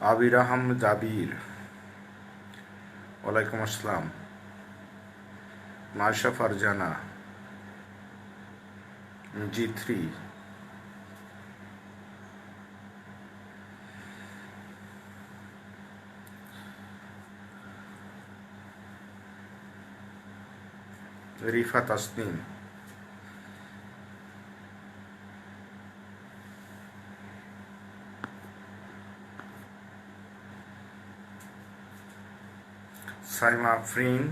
আবির আহমেদ আবির, ওয়ালাইকুম আসসালাম। Maisha Farzana, G3, Rifa Tasnim, Saima Afrin,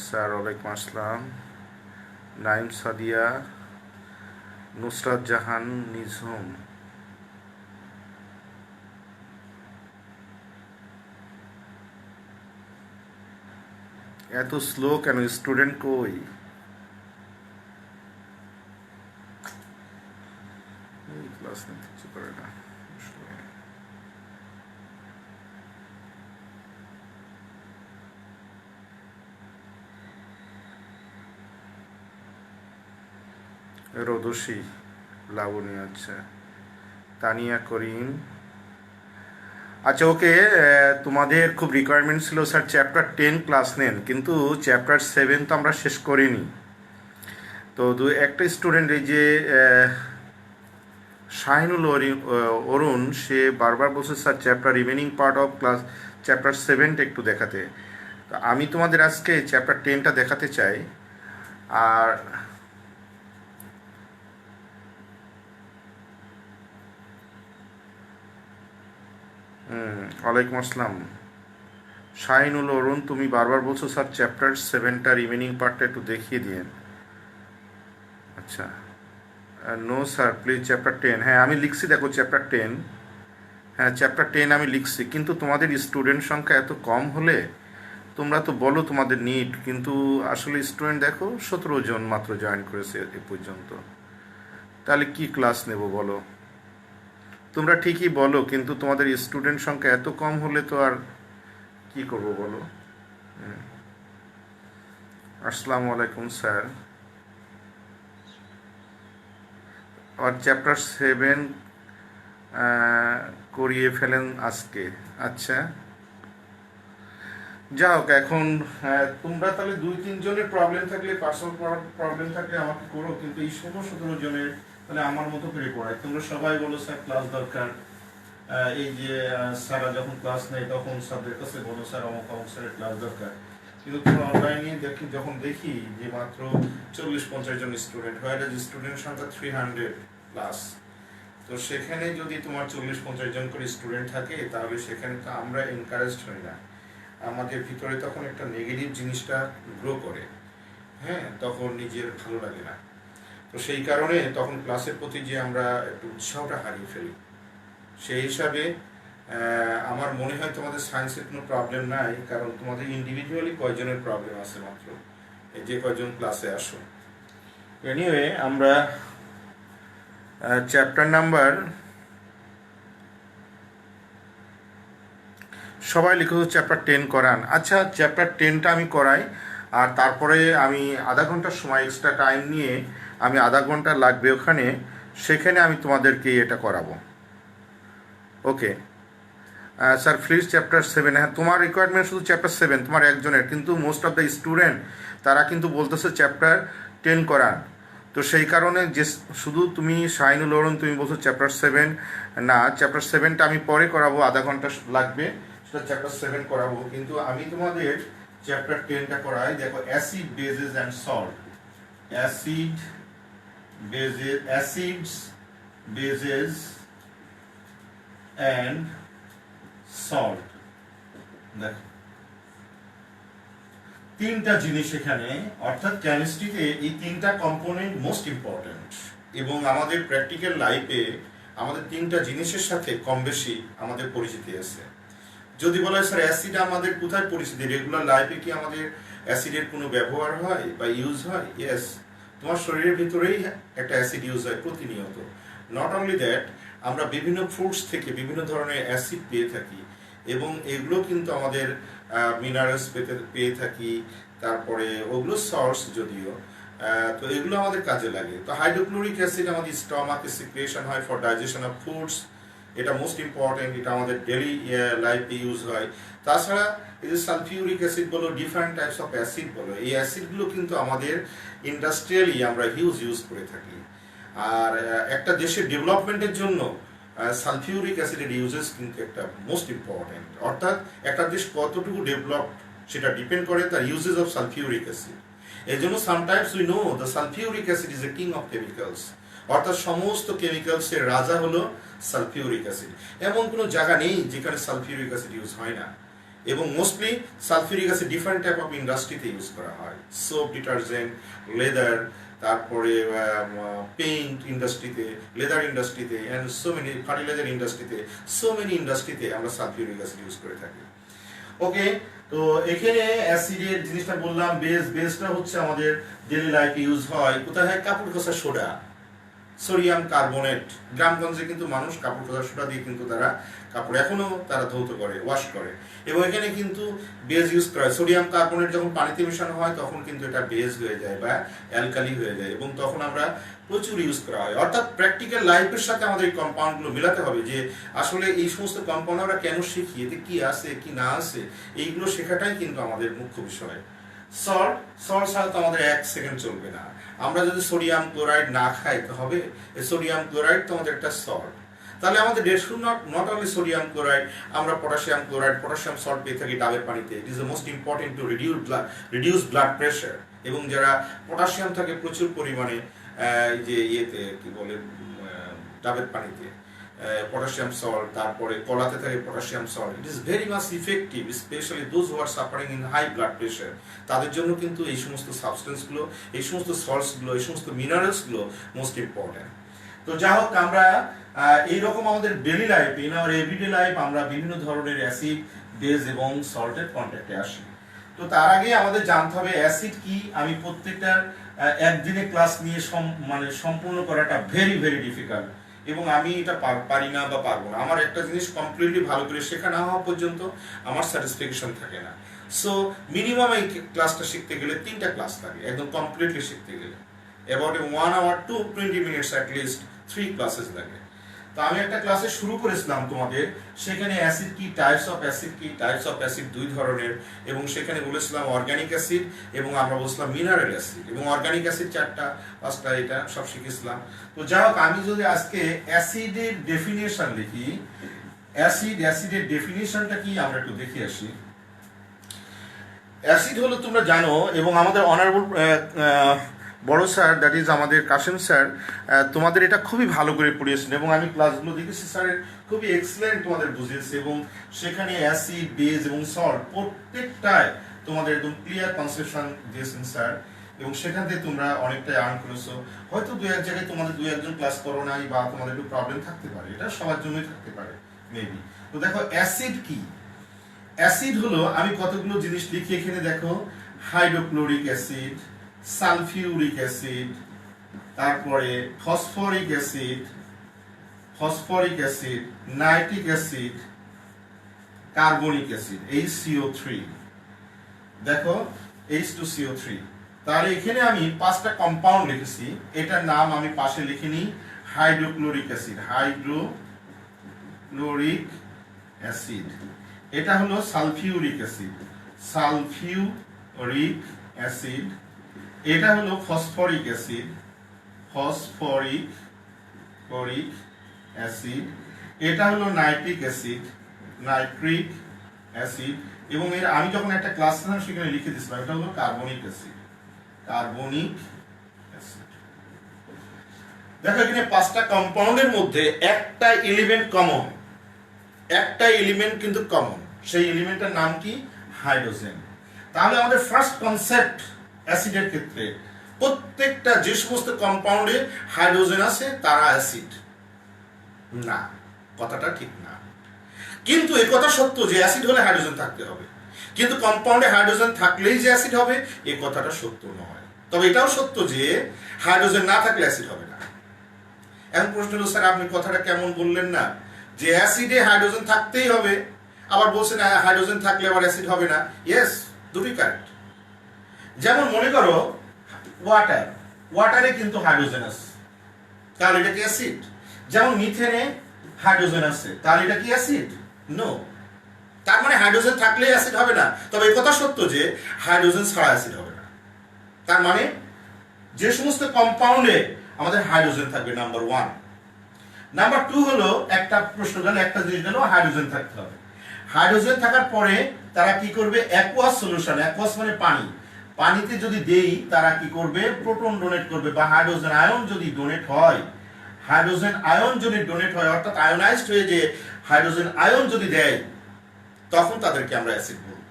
sir ওয়ালাইকুম আসসালাম। নাইম সাদিয়া, নুসরাত জাহান নিঝুম। এত স্লো কেন? স্টুডেন্ট কই? ক্লাস নিতে ইচ্ছে করে না। রোদসী, লাবণী, আচ্ছা। তানিয়া করিম, আচ্ছা ওকে। তোমাদের খুব রিকোয়ারমেন্ট ছিল স্যার চ্যাপ্টার 10 ক্লাস নেন, কিন্তু চ্যাপ্টার 7 তো আমরা শেষ করিনি। তো একটা স্টুডেন্ট, এই যে শাহিনুল অরুণ, সে বারবার বলছে sir chapter remaining part of class chapter 7টা একটু দেখাতে। তো আমি তোমাদের আজকে চ্যাপ্টার 10টা দেখাতে চাই। আর ওয়ালাইকুম আসসালাম। শাহিনুল অরুণ, তুমি বারবার বলছো স্যার চ্যাপ্টার 7টা রিমেনিং পার্টটা একটু দেখিয়ে দিন। আচ্ছা, নো স্যার প্লিজ চ্যাপ্টার 10। হ্যাঁ আমি লিখছি, দেখো চ্যাপ্টার 10। হ্যাঁ চ্যাপ্টার 10 আমি লিখছি, কিন্তু তোমাদের স্টুডেন্ট সংখ্যা এত কম হলে তোমরা তো বলো তোমাদের নিড, কিন্তু আসলে স্টুডেন্ট দেখো 17 জন মাত্র জয়েন করেছে এ পর্যন্ত। তাহলে কি ক্লাস নেব বলো? তোমরা ঠিকই বলো, কিন্তু তোমাদের স্টুডেন্ট সংখ্যা এত কম হলে তো আর কি করব বলো? আসসালামু আলাইকুম স্যার। আর চ্যাপ্টার 7 করিয়ে ফেলেন আজকে। আচ্ছা যা হোক, এখন তোমরা তাহলে 2-3 জনের প্রবলেম থাকলে, পার্সোনাল প্রবলেম থাকলে আমাকে করো, কিন্তু এই 17 জনের তাহলে আমার মতো করে পড়ায়। তোমরা সবাই বলো স্যার ক্লাস দরকার। এই যে স্যারা যখন ক্লাস নেয় তখন স্যারদের কাছে বলো স্যার অমুক অমুক স্যারের ক্লাস দরকার, কিন্তু তোমরা অনলাইনে যখন দেখি যে মাত্র 40-50 জন স্টুডেন্ট হয়, স্টুডেন্ট সংখ্যা 300 প্লাস। তো সেখানে যদি তোমার 40-50 জন করে স্টুডেন্ট থাকে, তাহলে সেখানে তো আমরা এনকারেজড হই না, আমাদের ভিতরে তখন একটা নেগেটিভ জিনিসটা গ্রো করে। হ্যাঁ, তখন নিজের ভালো লাগে না। তো সেই কারণে তখন ক্লাসের প্রতি যে আমরা একটু উৎসাহটা হারিয়ে ফেলি। সেই হিসাবে আমার মনে হয় তোমাদের সায়েন্সের কোনো প্রবলেম নাই, কারণ তোমাদের ইন্ডিভিজুয়ালি কয়জনের প্রবলেম আছে মাত্র, এই যে কয়জন ক্লাসে আসো। এনিওয়ে, আমরা চ্যাপ্টার নাম্বার, সবাই লিখো চ্যাপ্টার 10 করান। আচ্ছা চ্যাপ্টার 10টা আমি করাই, আর তারপরে আমি আধা ঘন্টার সময় এক্সট্রা টাইম নিয়ে, আমি আধা ঘন্টা লাগবে ওখানে, সেখানে আমি তোমাদেরকে এটা করাবো। Okay sir please chapter 7। হ্যাঁ তোমার রিকোয়ারমেন্ট শুধু চ্যাপ্টার 7 তোমার একজনের, কিন্তু মোস্ট অফ দ্য স্টুডেন্ট তারা কিন্তু বলতেছে চ্যাপ্টার 10 করান। তো সেই কারণে যে শুধু তুমি শাহিনুল অরুণ তুমি বলছো চ্যাপ্টার 7 না, চ্যাপ্টার 7টা আমি পরে করাবো, আধা ঘন্টা লাগবে, সেটা চ্যাপ্টার 7 করাবো, কিন্তু আমি তোমাদের চ্যাপ্টার 10টা করাই। দেখো acid bases and salt, acid bases, acids bases and salt. দেখো তিনটা জিনিস এখানে, অর্থাৎ কেমিস্ট্রিতে এই তিনটা কম্পোনেন্ট মোস্ট ইম্পর্টেন্ট, এবং আমাদের প্র্যাকটিক্যাল লাইফে আমাদের তিনটা জিনিসের সাথে কম বেশি আমাদের পরিচিতি আছে। যদি বলা হয় স্যার অ্যাসিড আমাদের কোথায় পরিচিতি, রেগুলার লাইফে কি আমাদের অ্যাসিডের কোনো ব্যবহার হয় বা ইউজ হয়? ইয়েস, তোমার শরীরের ভিতরেই একটা অ্যাসিড ইউজ হয় প্রতিনিয়ত। নট অনলি দ্যাট, আমরা বিভিন্ন ফ্রুটস থেকে বিভিন্ন ধরনের অ্যাসিড পেয়ে থাকি, এবং এগুলো কিন্তু আমাদের মিনারেলস পেয়ে থাকি। তারপরে ওগুলো সর্স যদিও, তো এগুলো আমাদের কাজে লাগে। তো হাইড্রোক্লোরিক অ্যাসিড আমাদের স্টমাকে সিক্রিয়েশন হয় ফর ডাইজেশন অফ ফুডস, এটা মোস্ট ইম্পর্টেন্ট, এটা আমাদের ডেলি লাইফে ইউজ হয়। তাছাড়া এই যে সালফিউরিক অ্যাসিড বলো, ডিফারেন্ট টাইপস অফ অ্যাসিড বলো, এই অ্যাসিডগুলো কিন্তু আমাদের ইন্ডাস্ট্রিয়ালি আমরা ইউজ করে থাকি। আর একটা দেশের ডেভেলপমেন্টের জন্য সালফিউরিক অ্যাসিডের ইউজেস কিন্তু একটা মোস্ট ইম্পর্টেন্ট। অর্থাৎ একটা দেশ কতটুকু ডেভেলপ সেটা ডিপেন্ড করে তার ইউজেস অফ সালফিউরিক অ্যাসিড। এই জন্য sometimes we know the sulphuric acid is a king of chemicals, অর্থাৎ সমস্ত কেমিক্যালসের রাজা হলো সালফিউরিক অ্যাসিড। এমন কোনো জায়গা নেই যেখানে সালফিউরিক অ্যাসিড ইউজ হয় না। এবং mostly sulphuric acid different type of ইন্ডাস্ট্রিতে ইউজ করা হয়, সোপ, ডিটারজেন্ট, লেদার, তারপরে পেইন্ট ইন্ডাস্ট্রিতে, লেদার ইন্ডাস্ট্রিতে, অ্যান্ড সো মেনি ফার্টিলাইজার ইন্ডাস্ট্রিতে, সো মেনি ইন্ডাস্ট্রিতে আমরা সালফিউরিক অ্যাসিড ইউজ করে থাকি। ওকে, তো এখানে অ্যাসিডের জিনিসটা বললাম, বেসটা হচ্ছে আমাদের ডেলি লাইফে ইউজ হয়। কোথায় হয়? কাপড় ঘষা সোডা, সোডিয়াম কার্বনেট। গ্রামগঞ্জে কিন্তু মানুষ কাপড় ঘষা সোডা দিয়ে কিন্তু তারা কাপড় এখনো তারা ধৌত করে, ওয়াশ করে। এবং এখানে কিন্তু বেস ইউজ করা হয়। সোডিয়াম কার্বনেট যখন পানিতে মেশানো হয় তখন কিন্তু এটা বেস হয়ে যায় বা অ্যালকালি হয়ে যায়, এবং তখন আমরা প্রচুর ইউজ করা হয়। অর্থাৎ প্র্যাকটিক্যাল লাইফের সাথে আমাদের এই কম্পাউন্ডগুলো মিলাতে হবে, যে আসলে এই সমস্ত কম্পাউন্ড আমরা কেন শিখি, এতে কি আছে কি না আছে, এইগুলো শেখাটাই কিন্তু আমাদের মুখ্য বিষয়। সল্ট ছাড়া তো আমাদের 1 সেকেন্ড চলবে না। আমরা যদি সোডিয়াম ক্লোরাইড না খাই তো হবে? এই সোডিয়াম ক্লোরাইড তো আমাদের একটা সল্ট। তাহলে আমাদের নট অনলি সোডিয়াম ক্লোরাইড, আমরা পটাশিয়াম ক্লোরাইড, পটাশিয়াম সল্ট পেয়ে থাকি ডাবের পানিতে। It is the most important to reduce blood pressure. এবং যারা পটাশিয়াম থাকে প্রচুর পরিমাণে যে ইয়েতে কি বলে ডাবের পানিতে, পটাশিয়াম সল্ট, তারপরে কলাতে থাকে potassium salt, it is very much effective, specially those who are suffering in high blood pressure. তাদের জন্য কিন্তু এই সমস্ত সাবস্টেন্সগুলো, এই সমস্ত সল্টসগুলো, এই সমস্ত মিনারেলসগুলো মোস্ট ইম্পর্টেন্ট। তো যা হোক, আমরা এইরকম আমাদের daily life, in our everyday life, আমরা বিভিন্ন ধরনের অ্যাসিড, বেস এবং সল্টের কন্ট্যাক্টে আসি। তো তার আগে আমাদের জানতে হবে অ্যাসিড কি। আমি প্রত্যেকটার একদিনে ক্লাস নিয়ে সম্পূর্ণ করাটা ভেরি ভেরি ডিফিকাল্ট, এবং আমি এটা পারি না বা পারবো না। আমার একটা জিনিস কমপ্লিটলি ভালো করে শেখা না হওয়া পর্যন্ত আমার স্যাটিসফ্যাকশন থাকে না। সো মিনিমাম এই ক্লাসটা শিখতে গেলে 3টা ক্লাস লাগে, একদম কমপ্লিটলি শিখতে গেলে about 1 hour to 20 minutes at least 3 classes লাগে। তো আমি একটা ক্লাসে শুরু করেছিলাম তোমাদের, সেখানে অ্যাসিড কি, টাইপস অফ অ্যাসিড কি, টাইপস অফ অ্যাসিড 2 ধরনের, এবং সেখানে বলেছিলাম অর্গানিক অ্যাসিড এবং আমরা বলছিলাম মিনারেল অ্যাসিড, এবং অর্গানিক অ্যাসিড 4টা 5টা, এটা সব শিখেছিলাম। তো যাই হোক, আমি যদি আজকে অ্যাসিডের ডেফিনিশন লিখি, অ্যাসিডের ডেফিনিশনটা কি আমরা একটু দেখে আসি। অ্যাসিড হলো, তোমরা জানো, এবং আমাদের অনারেবল বড় স্যার, দ্যাট ইজ আমাদের কাশেম স্যার, তোমাদের এটা খুবই ভালো করে পড়িয়েছেন, এবং আমি ক্লাসগুলো দেখেছি, স্যারের খুবই এক্সেলেন্ট তোমাদের বুঝিয়েছে, এবং সেখানে অ্যাসিড, বেস এবং সল্ট প্রত্যেকটায় তোমাদের একদম ক্লিয়ার কনসেপশন দিয়েছেন স্যার, এবং সেখান থেকে তোমরা অনেকটাই আর্ন করেছো। হয়তো 2-1 জায়গায় তোমাদের 2-1 জন ক্লাস করো নাই, বা তোমাদের একটু প্রবলেম থাকতে পারে, এটা সবার জন্যই থাকতে পারে মেবি। তো দেখো অ্যাসিড কি। অ্যাসিড হলো, আমি কতগুলো জিনিস লিখি এখানে, দেখো, হাইড্রোক্লোরিক অ্যাসিড, সালফিউরিক অ্যাসিড, তারপরে phosphoric acid, nitric acid, carbonic acid, HCO3, দেখো H2CO3। তাহলে এখানে আমি 5টা কম্পাউন্ড লিখেছি, এটার নাম আমি পাশে লিখে নিই, হাইড্রোক্লোরিক অ্যাসিড, হাইড্রোক্লোরিক অ্যাসিড। এটা হলো সালফিউরিক অ্যাসিড, এটা হলো ফসফরিক অ্যাসিড, এটা হলো নাইট্রিক অ্যাসিড, এবং এর আমি যখন একটা ক্লাস নিলাম সেখানে লিখে দিয়েছিলাম, এটা হলো কার্বনিক অ্যাসিড। দেখো এখানে 5টা কম্পাউন্ডের মধ্যে একটা এলিমেন্ট কিন্তু কমন, সেই এলিমেন্টের নাম কি? হাইড্রোজেন। তাহলে আমাদের ফার্স্ট কনসেপ্ট অ্যাসিডের ক্ষেত্রে, প্রত্যেকটা যে সমস্ত কম্পাউন্ডে হাইড্রোজেন আছে তারা অ্যাসিড না, কথাটা ঠিক না। কিন্তু এই কথা সত্য যে অ্যাসিড হলে হাইড্রোজেন থাকতে হবে, কিন্তু কম্পাউন্ডে হাইড্রোজেন থাকলেই যে অ্যাসিড হবে এই কথাটা সত্য নয়। তবে এটাও সত্য যে হাইড্রোজেন না থাকলে অ্যাসিড হবে না। এখন প্রশ্ন হলো, স্যার আপনি কথাটা কেমন বললেন না, যে অ্যাসিডে হাইড্রোজেন থাকতেই হবে, আবার বলছেন হাইড্রোজেন থাকলে আবার অ্যাসিড হবে না। ইয়েস, দুটোই কারেক্ট। যেমন মনে করো ওয়াটার, ওয়াটারে কিন্তু হাইড্রোজেন আছে, তাহলে এটা কি অ্যাসিড? যেমন মিথেনে হাইড্রোজেন আছে, তাহলে এটা কি অ্যাসিড? নো। তার মানে হাইড্রোজেন থাকলেই অ্যাসিড হবে না, তবে এই কথা সত্য যে হাইড্রোজেন ছাড়া অ্যাসিড হবে না। তার মানে যে সমস্ত কম্পাউন্ডে আমাদের হাইড্রোজেন থাকবে, নাম্বার 1। নাম্বার 2 হলো একটা প্রশ্ন গেল, একটা জিনিস গেল হাইড্রোজেন থাকতে হবে। হাইড্রোজেন থাকার পরে তারা কি করবে? অ্যাকুয়াস সলিউশন, অ্যাকুয়াস মানে পানি, পানিতে যদি দেই তারা কি করবে? প্রোটন ডোনেট করবে, বা হাইড্রোজেন আয়ন যদি ডোনেট হয়, হাইড্রোজেন আয়ন যদি ডোনেট হয় অর্থাৎ আয়োনাইজড হয়ে যে হাইড্রোজেন আয়ন যদি দেয়, তখন তাদেরকে আমরা অ্যাসিড বলবো।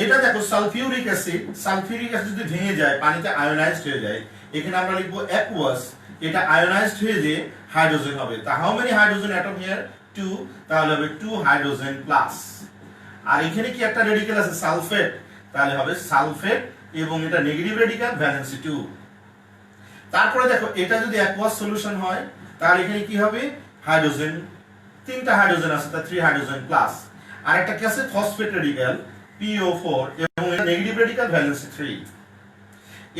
এটা দেখো সালফিউরিক অ্যাসিড, সালফিউরিক অ্যাসিড যদি ভেঙে যায় পানিতে আয়োনাইজড হয়ে যায়, এখানে আমরা লিখবো অ্যাকুয়াস, এটা আয়োনাইজড হয়ে যে হাইড্রোজেন হবে। তা how many hydrogen atom here? 2, তাহলে হবে 2 হাইড্রোজেন প্লাস। আর এখানে কি একটা রেডিক্যাল আছে সালফেট, তাহলে হবে সালফেট, এবং এটা নেগেটিভ রেডিক্যাল, ভ্যালেন্সি 2। তারপরে দেখো এটা যদি অ্যাকুয়াস সলিউশন হয় তাহলে এখানে কি হবে? হাইড্রোজেন, 3টা হাইড্রোজেন আছে, তা 3 হাইড্রোজেন প্লাস। আর একটা কি আছে? ফসফেট রেডিক্যাল, PO4, এবং এটা নেগেটিভ রেডিক্যাল, ভ্যালেন্সি 3।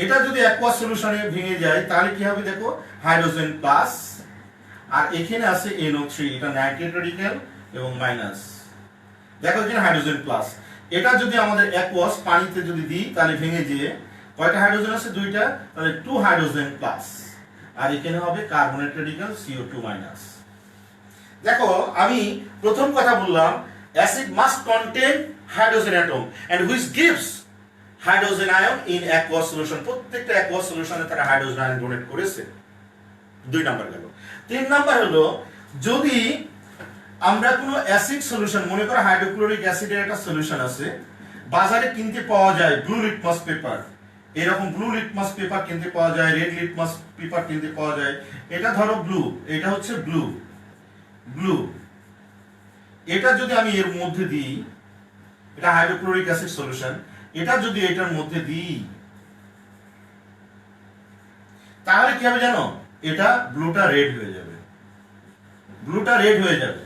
এটা যদি অ্যাকুয়াস সলিউশনে ভেঙে যায় তাহলে কি হবে? দেখো হাইড্রোজেন প্লাস, আর এখানে আছে NO3, এটা নাইট্রেট রেডিক্যাল এবং মাইনাস। দেখো এখানে হাইড্রোজেন প্লাস। এটা যদি আমাদের অ্যাকুয়াস পানিতে যদি দিই তাহলে ভেঙে যেয়ে কয়টা হাইড্রোজেন আছে? 2টা, তাহলে 2 হাইড্রোজেন প্লাস। আর এখানে হবে কার্বনেট রেডিক্যাল, CO2 মাইনাস। দেখো আমি প্রথম কথা বললাম acid must contain hydrogen atom and which gives hydrogen ion in aqueous solution. প্রত্যেকটা অ্যাকুয়াস সলিউশনে তারা হাইড্রোজেন আয়ন ডোনেট করেছে। 2 নাম্বার গেল। 3 নাম্বার হলো যদি আমরা কোনো অ্যাসিড সলিউশন, মনে করো হাইড্রোক্লোরিক অ্যাসিডের একটা সলিউশন আছে, বাজারে কিনতে পাওয়া যায় ব্লু লিটমাস পেপার, এরকম ব্লু লিটমাস পেপার কিনতে পাওয়া যায়, রেড লিটমাস পেপার কিনতে পাওয়া যায়। এটা ধরো ব্লু, এটা হচ্ছে ব্লু, ব্লু। এটা যদি আমি এর মধ্যে দিই, এটা হাইড্রোক্লোরিক অ্যাসিড সলিউশন, এটা যদি এটার মধ্যে দিই তাহলে কি হবে জানো? এটা ব্লুটা রেড হয়ে যাবে, ব্লুটা রেড হয়ে যাবে।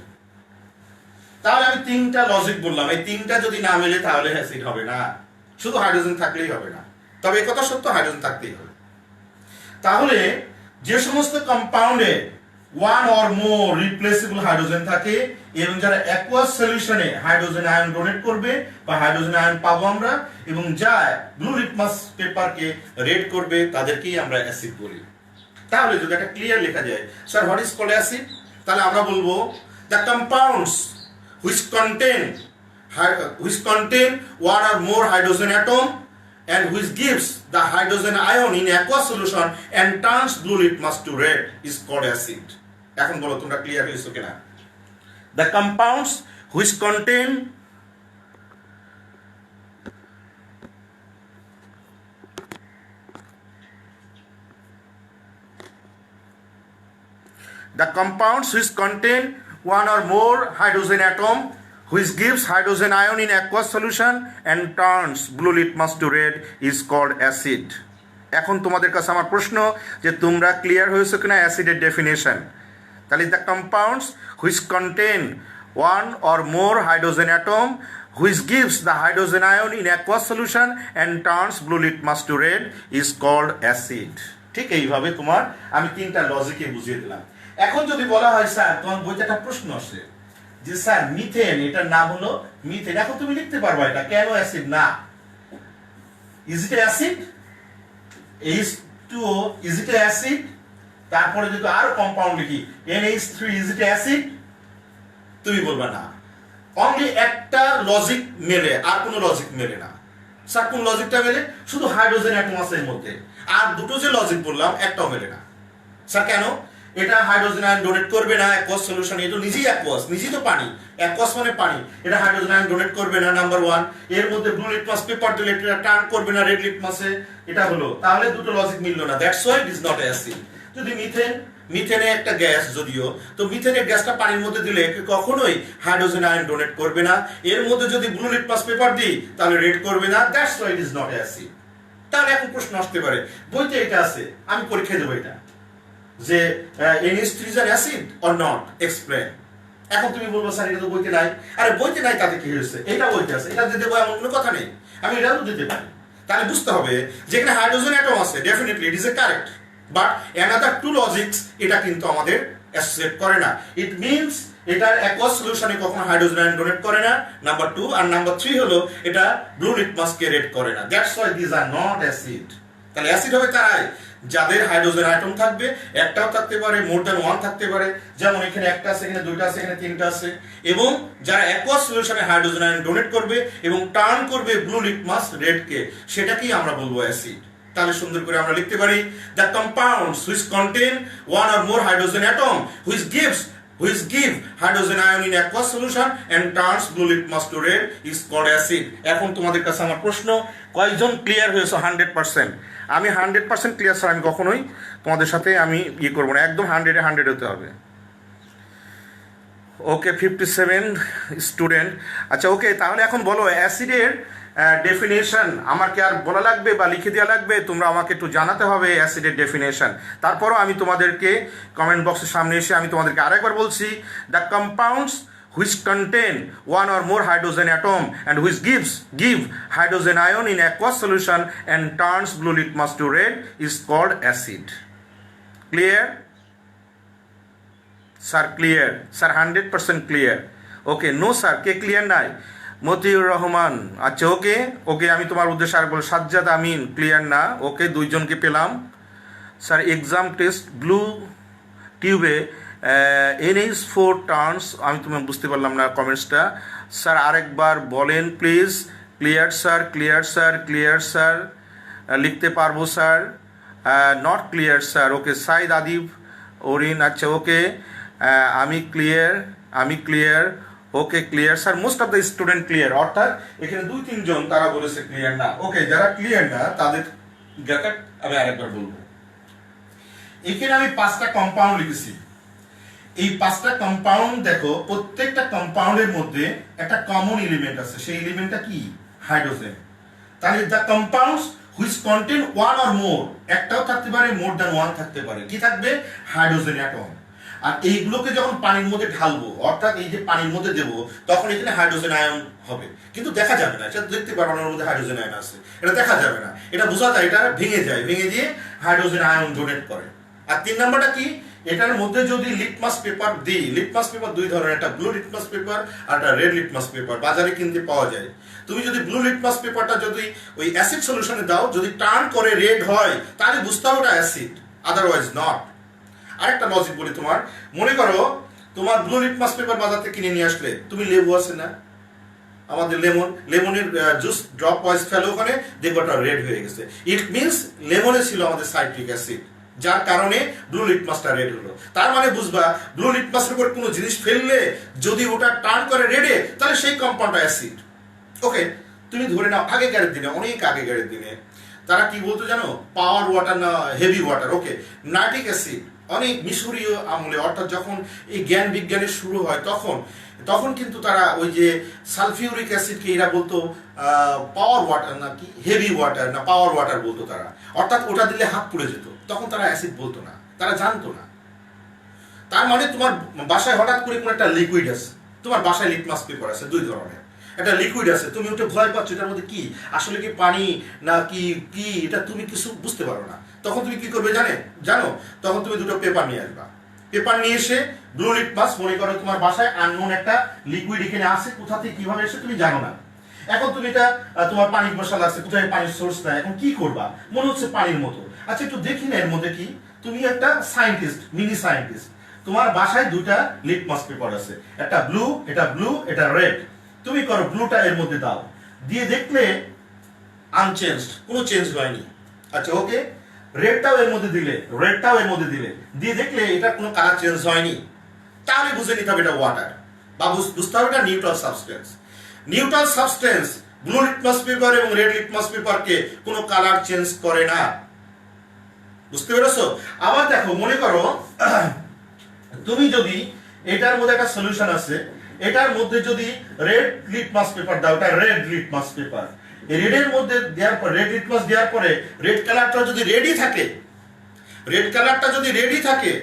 তাহলে আমি 3টা লজিক বললাম, এই 3টা যদি না মেলে তাহলে অ্যাসিড হবে না, শুধু হাইড্রোজেন থাকলেই হবে না। তবে এই কথা সত্য, হাইড্রোজেন থাকতেই হবে। তাহলে যে সমস্ত কম্পাউন্ডে 1 or more রিপ্লেসেবল হাইড্রোজেন থাকে এবং যারা অ্যাকুয়াস সলিউশনে হাইড্রোজেন আয়ন ডোনেট করবে বা হাইড্রোজেন আয়ন পাবো আমরা, এবং যা ব্লু লিটমাস পেপারকে রেড করবে, তাদেরকেই আমরা অ্যাসিড বলি। তাহলে যদি একটা ক্লিয়ার লেখা যায়, sir what is called acid, তাহলে আমরা বলবো the compounds which contain 1 or more hydrogen atom and which gives the hydrogen ion in aqueous solution and turns blue litmus to red is called acid. এখন বলো তোমরা clear হয়েছো কিনা? The compounds which contain one or more hydrogen atom which gives hydrogen ion in aqueous solution and turns blue litmus to red is called acid. এখন তোমাদের কাছে আমার প্রশ্ন যে তোমরা ক্লিয়ার হয়েছো কিনা অ্যাসিডের ডেফিনেশন? তাহলে the compounds which contain 1 or more hydrogen atom which gives the hydrogen ion in aqueous solution and turns blue litmus to red is called acid. ঠিক এইভাবে তোমার আমি 3টা লজিকে বুঝিয়ে দিলাম। এখন যদি বলা হয় স্যার তোমার বইতে একটা প্রশ্ন আসে যে স্যার মিথেন, এটার নাম হলো মিথেন, এখন তুমি লিখতে পারবা এটা কেন অ্যাসিড না? Is it acid? H2O is it acid? তারপরে যদি আরো কম্পাউন্ড লিখি NH3 ইজ ইট অ্যাসিড? তুমি বলবা না। অনলি একটা লজিক মেলে, আর কোনো লজিক মেলে না। স্যার কোন লজিকটা মেলে? শুধু হাইড্রোজেন অ্যাটম আছে এর মধ্যে, আর দুটো যে লজিক বললাম একটাও মেলে না। স্যার কেন? এটা হাইড্রোজেন আয়ন ডোনেট করবে না অ্যাকুয়াস সলিউশন, এটা নিজেই অ্যাকুয়াস, নিজেই তো পানি, অ্যাকুয়াস মানে পানি, এটা হাইড্রোজেন আয়ন ডোনেট করবে না, নাম্বার 1। এর মধ্যে ব্লু লিটমাস পেপার দিলে এটা টার্ন করবে না রেড লিটমাসে, এটা হলো। তাহলে দুটো লজিক মিললো না, that's why it is not acid. যদি মিথেনে একটা গ্যাস, যদিও তো মিথেনের গ্যাসটা পানির মধ্যে দিলে কখনোই হাইড্রোজেন আয়ন ডোনেট করবে না। এর মধ্যে যদি ব্লু লিটমাস পেপার দিই তাহলে রেড করবে না, that's why it is not acid. তাহলে এখন প্রশ্ন আসতে পারে বইতে এটা আছে, আমি পরীক্ষা দেবো এটা যে NH3 is an acid or not, explain. এখন তুমি বলবো স্যার এটা তো বইতে নাই। আরে বইতে নাই তাতে কি হয়েছে? এটা বইতে আছে, এটা দিতে দেবো এমন কোনো কথা নেই, আমি এটাও দিতে পারি। তাহলে বুঝতে হবে যেখানে হাইড্রোজেন অ্যাটম আছে, definitely it is a correct, but another to logics এটা কিন্তু আমাদের অ্যাসোসিয়েট করে না। ইট মিনস এটার অ্যাকোয়াস সলিউশনে কখনো হাইড্রোজেন আয়ন ডোনেট করে না, নাম্বার 2। আর নাম্বার 3 হলো এটা ব্লু লিটমাসকে রেড করে না। That's why this are not acid. তাহলে অ্যাসিড হবে তারাই যাদের হাইড্রোজেন অ্যাটম থাকবে, একটাও থাকতে পারে, মোর দ্যান ওয়ান থাকতে পারে, যেমন এখানে একটা আছে, এখানে দুইটা আছে, এখানে তিনটা আছে, এবং যারা অ্যাকোয়াস সলিউশনে হাইড্রোজেন আয়ন ডোনেট করবে এবং টার্ন করবে ব্লু লিটমাস রেডকে, সেটাকেই আমরা বলবো অ্যাসিড। তাহলে সুন্দর করে আমরা লিখতে পারি the compounds which contain one or more hydrogen atom which give hydrogen ion in aqueous solution and turns blue litmus to red is called acid. এখন তোমাদের কাছে আমার প্রশ্ন, কয়জন ক্লিয়ার হয়েছে 100%? আমি 100% ক্লিয়ার স্যার, আমি কখনোই তোমাদের সাথে আমি করবো না, একদম 100-এ 100 হতে হবে। ওকে, 57 স্টুডেন্ট। আচ্ছা ওকে, তাহলে এখন বলো অ্যাসিডের ডেফিনেশন আমার কি আর বলা লাগবে বা লিখে দেওয়া লাগবে? তোমরা আমাকে একটু জানাতে হবে অ্যাসিডের ডেফিনেশন। তারপরও আমি তোমাদেরকে কমেন্ট বক্সের সামনে এসে আমি তোমাদেরকে আরেকবার বলছি, the compounds which contain one or more hydrogen atom and which give hydrogen ion in aqueous solution and turns blue litmus to red is called acid. Clear? Sir, clear? Sir, 100% clear. Okay, no sir, K clear নাই? মতিউর রহমান, আচ্ছা ওকে ওকে, আমি তোমার উদ্দেশ্যে আর বল। সাজ্জাদ আমিন clear না, ওকে, দুইজনকে পেলাম। Sir exam test blue টিউবে NH4 turns, আমি তোমার বুঝতে পারলাম না কমেন্টসটা। স্যার আরেকবার বলেন please. Clear sir, clear sir, clear sir, লিখতে পারবো sir. Not clear sir. Okay, Saeed Adib Orin, আচ্ছা ওকে, আমি clear. Okay, clear sir, most of the student clear, অর্থাৎ এখানে 2-3 জন তারা বলেছে ক্লিয়ার না। ওকে, যারা ক্লিয়ার না তাদের জ্ঞাতা আমি আরেকবার বলবো। এখানে আমি 5টা কম্পাউন্ড লিখেছি। এই 5টা কম্পাউন্ড দেখো, প্রত্যেকটা কম্পাউন্ডের মধ্যে একটা কমন এলিমেন্ট আছে, সেই এলিমেন্টটা কি? হাইড্রোজেন। তাহলে the compounds which contain one or মোর, একটাও থাকতে পারে, মোর দ্যান ওয়ান থাকতে পারে, কি থাকবে? Hydrogen atom. আর এইগুলোকে যখন পানির মধ্যে ঢালবো, অর্থাৎ এই যে পানির মধ্যে দেবো, তখন এখানে হাইড্রোজেন আয়ন হবে, কিন্তু দেখা যাবে না। এটা দেখতে পারবো না ওর মধ্যে হাইড্রোজেন আয়ন আছে, এটা দেখা যাবে না, এটা বোঝা যায়, এটা ভেঙে যায়, ভেঙে দিয়ে হাইড্রোজেন আয়ন ডোনেট করে। আর 3 নাম্বারটা কি? এটার মধ্যে যদি লিটমাস পেপার দিই, লিটমাস পেপার 2 ধরনের, একটা ব্লু লিটমাস পেপার আর একটা রেড লিটমাস পেপার, বাজারে কিনতে পাওয়া যায়। তুমি যদি ব্লু লিটমাস পেপারটা যদি ওই অ্যাসিড সলিউশনে দাও, যদি টার্ন করে রেড হয়, তাহলে বুঝতে হবে ওটা অ্যাসিড, আদারওয়াইজ নট। আরেকটা লজিক বলি তোমার, মনে করো তোমার ব্লু লিটমাস পেপার বাজার থেকে কিনে নিয়ে আসলে, তুমি লেবু আছে না আমাদের, লেমনের জুস ড্রপ ওয়াইজ ফেলো ওখানে, দেখবো ওটা রেড হয়ে গেছে। ইট মিনস লেমনে ছিল আমাদের সাইট্রিক অ্যাসিড, যার কারণে ব্লু লিটমাসটা রেড হলো। তার মানে বুঝবা ব্লু লিটমাসের উপর কোনো জিনিস ফেললে যদি ওটা টার্ন করে রেডে, তাহলে সেই কম্পাউন্ডটা অ্যাসিড। ওকে, তুমি ধরে নাও আগেকার দিনে, অনেক আগেকার দিনে তারা কি বলতো জানো? পাওয়ার ওয়াটার না হেভি ওয়াটার, ওকে, নাইট্রিক অ্যাসিড। অনেক মিশরীয় আমলে, অর্থাৎ যখন এই জ্ঞান বিজ্ঞানের শুরু হয়, তখন কিন্তু তারা ওই যে সালফিউরিক অ্যাসিডকে এরা বলতো পাওয়ার ওয়াটার না কি হেভি ওয়াটার না পাওয়ার ওয়াটার বলতো তারা, অর্থাৎ ওটা দিলে হাত পুড়ে যেত, তখন তারা অ্যাসিড বলতো না, তারা জানতো না। তার মানে তোমার বাসায় হঠাৎ করে কোনো একটা লিকুইড আছে, তোমার বাসায় লিটমাস পেপার আছে 2 ধরনের, একটা লিকুইড আছে, তুমি ওটা ভয় পাচ্ছ এটার মধ্যে কি, আসলে কি পানি না কি কি, এটা তুমি কিছু বুঝতে পারো না। তখন তুমি কি করবে জানো? তখন তুমি 2টো পেপার নিয়ে আসবা। পেপার নিয়ে এসে ব্লু লিটমাস, মনে করো তোমার বাসায় আননোন একটা লিকুইড এখানে আসে, কোথা থেকে কিভাবে এসে তুমি জানো না। এখন তুমি এটা তোমার পানি বসাল আছে, কোথায় পানির সোর্স নাই, এখন কি করবা? মনে হচ্ছে পানির মতো, আচ্ছা একটু দেখি না এর মধ্যে কি। তুমি একটা সায়েন্টিস্ট, মিনি সায়েন্টিস্ট, তোমার বাসায় 2টা লিটমাস পেপার আছে, একটা ব্লু, এটা রেড। তুমি করো ব্লুটা এর মধ্যে দাও, দিয়ে দেখলে আনচেঞ্জড, কোনো চেঞ্জ হয়নি। আচ্ছা ওকে, রেডটাও এর মধ্যে দিলে, দিয়ে দেখলে এটা কোনো কালার চেঞ্জ হয়নি, তাহলে বুঝে নিতে হবে এটা ওয়াটার, বা বুঝতে হবে এটা neutral substance. Blue litmus paper এবং রেড লিটমাস পেপারকে কোনো কালার চেঞ্জ করে না, বুঝতে পেরেছো? আবার দেখো, মনে করো তুমি যদি এটার মধ্যে একটা সলিউশন আছে, এটার মধ্যে যদি রেড লিটমাস পেপার দাও, এটা রেড লিটমাস পেপার, রেডের মধ্যে দেওয়ার পর, রেড লিটমাস দেওয়ার পরে রেড কালারটা যদি রেডি থাকে,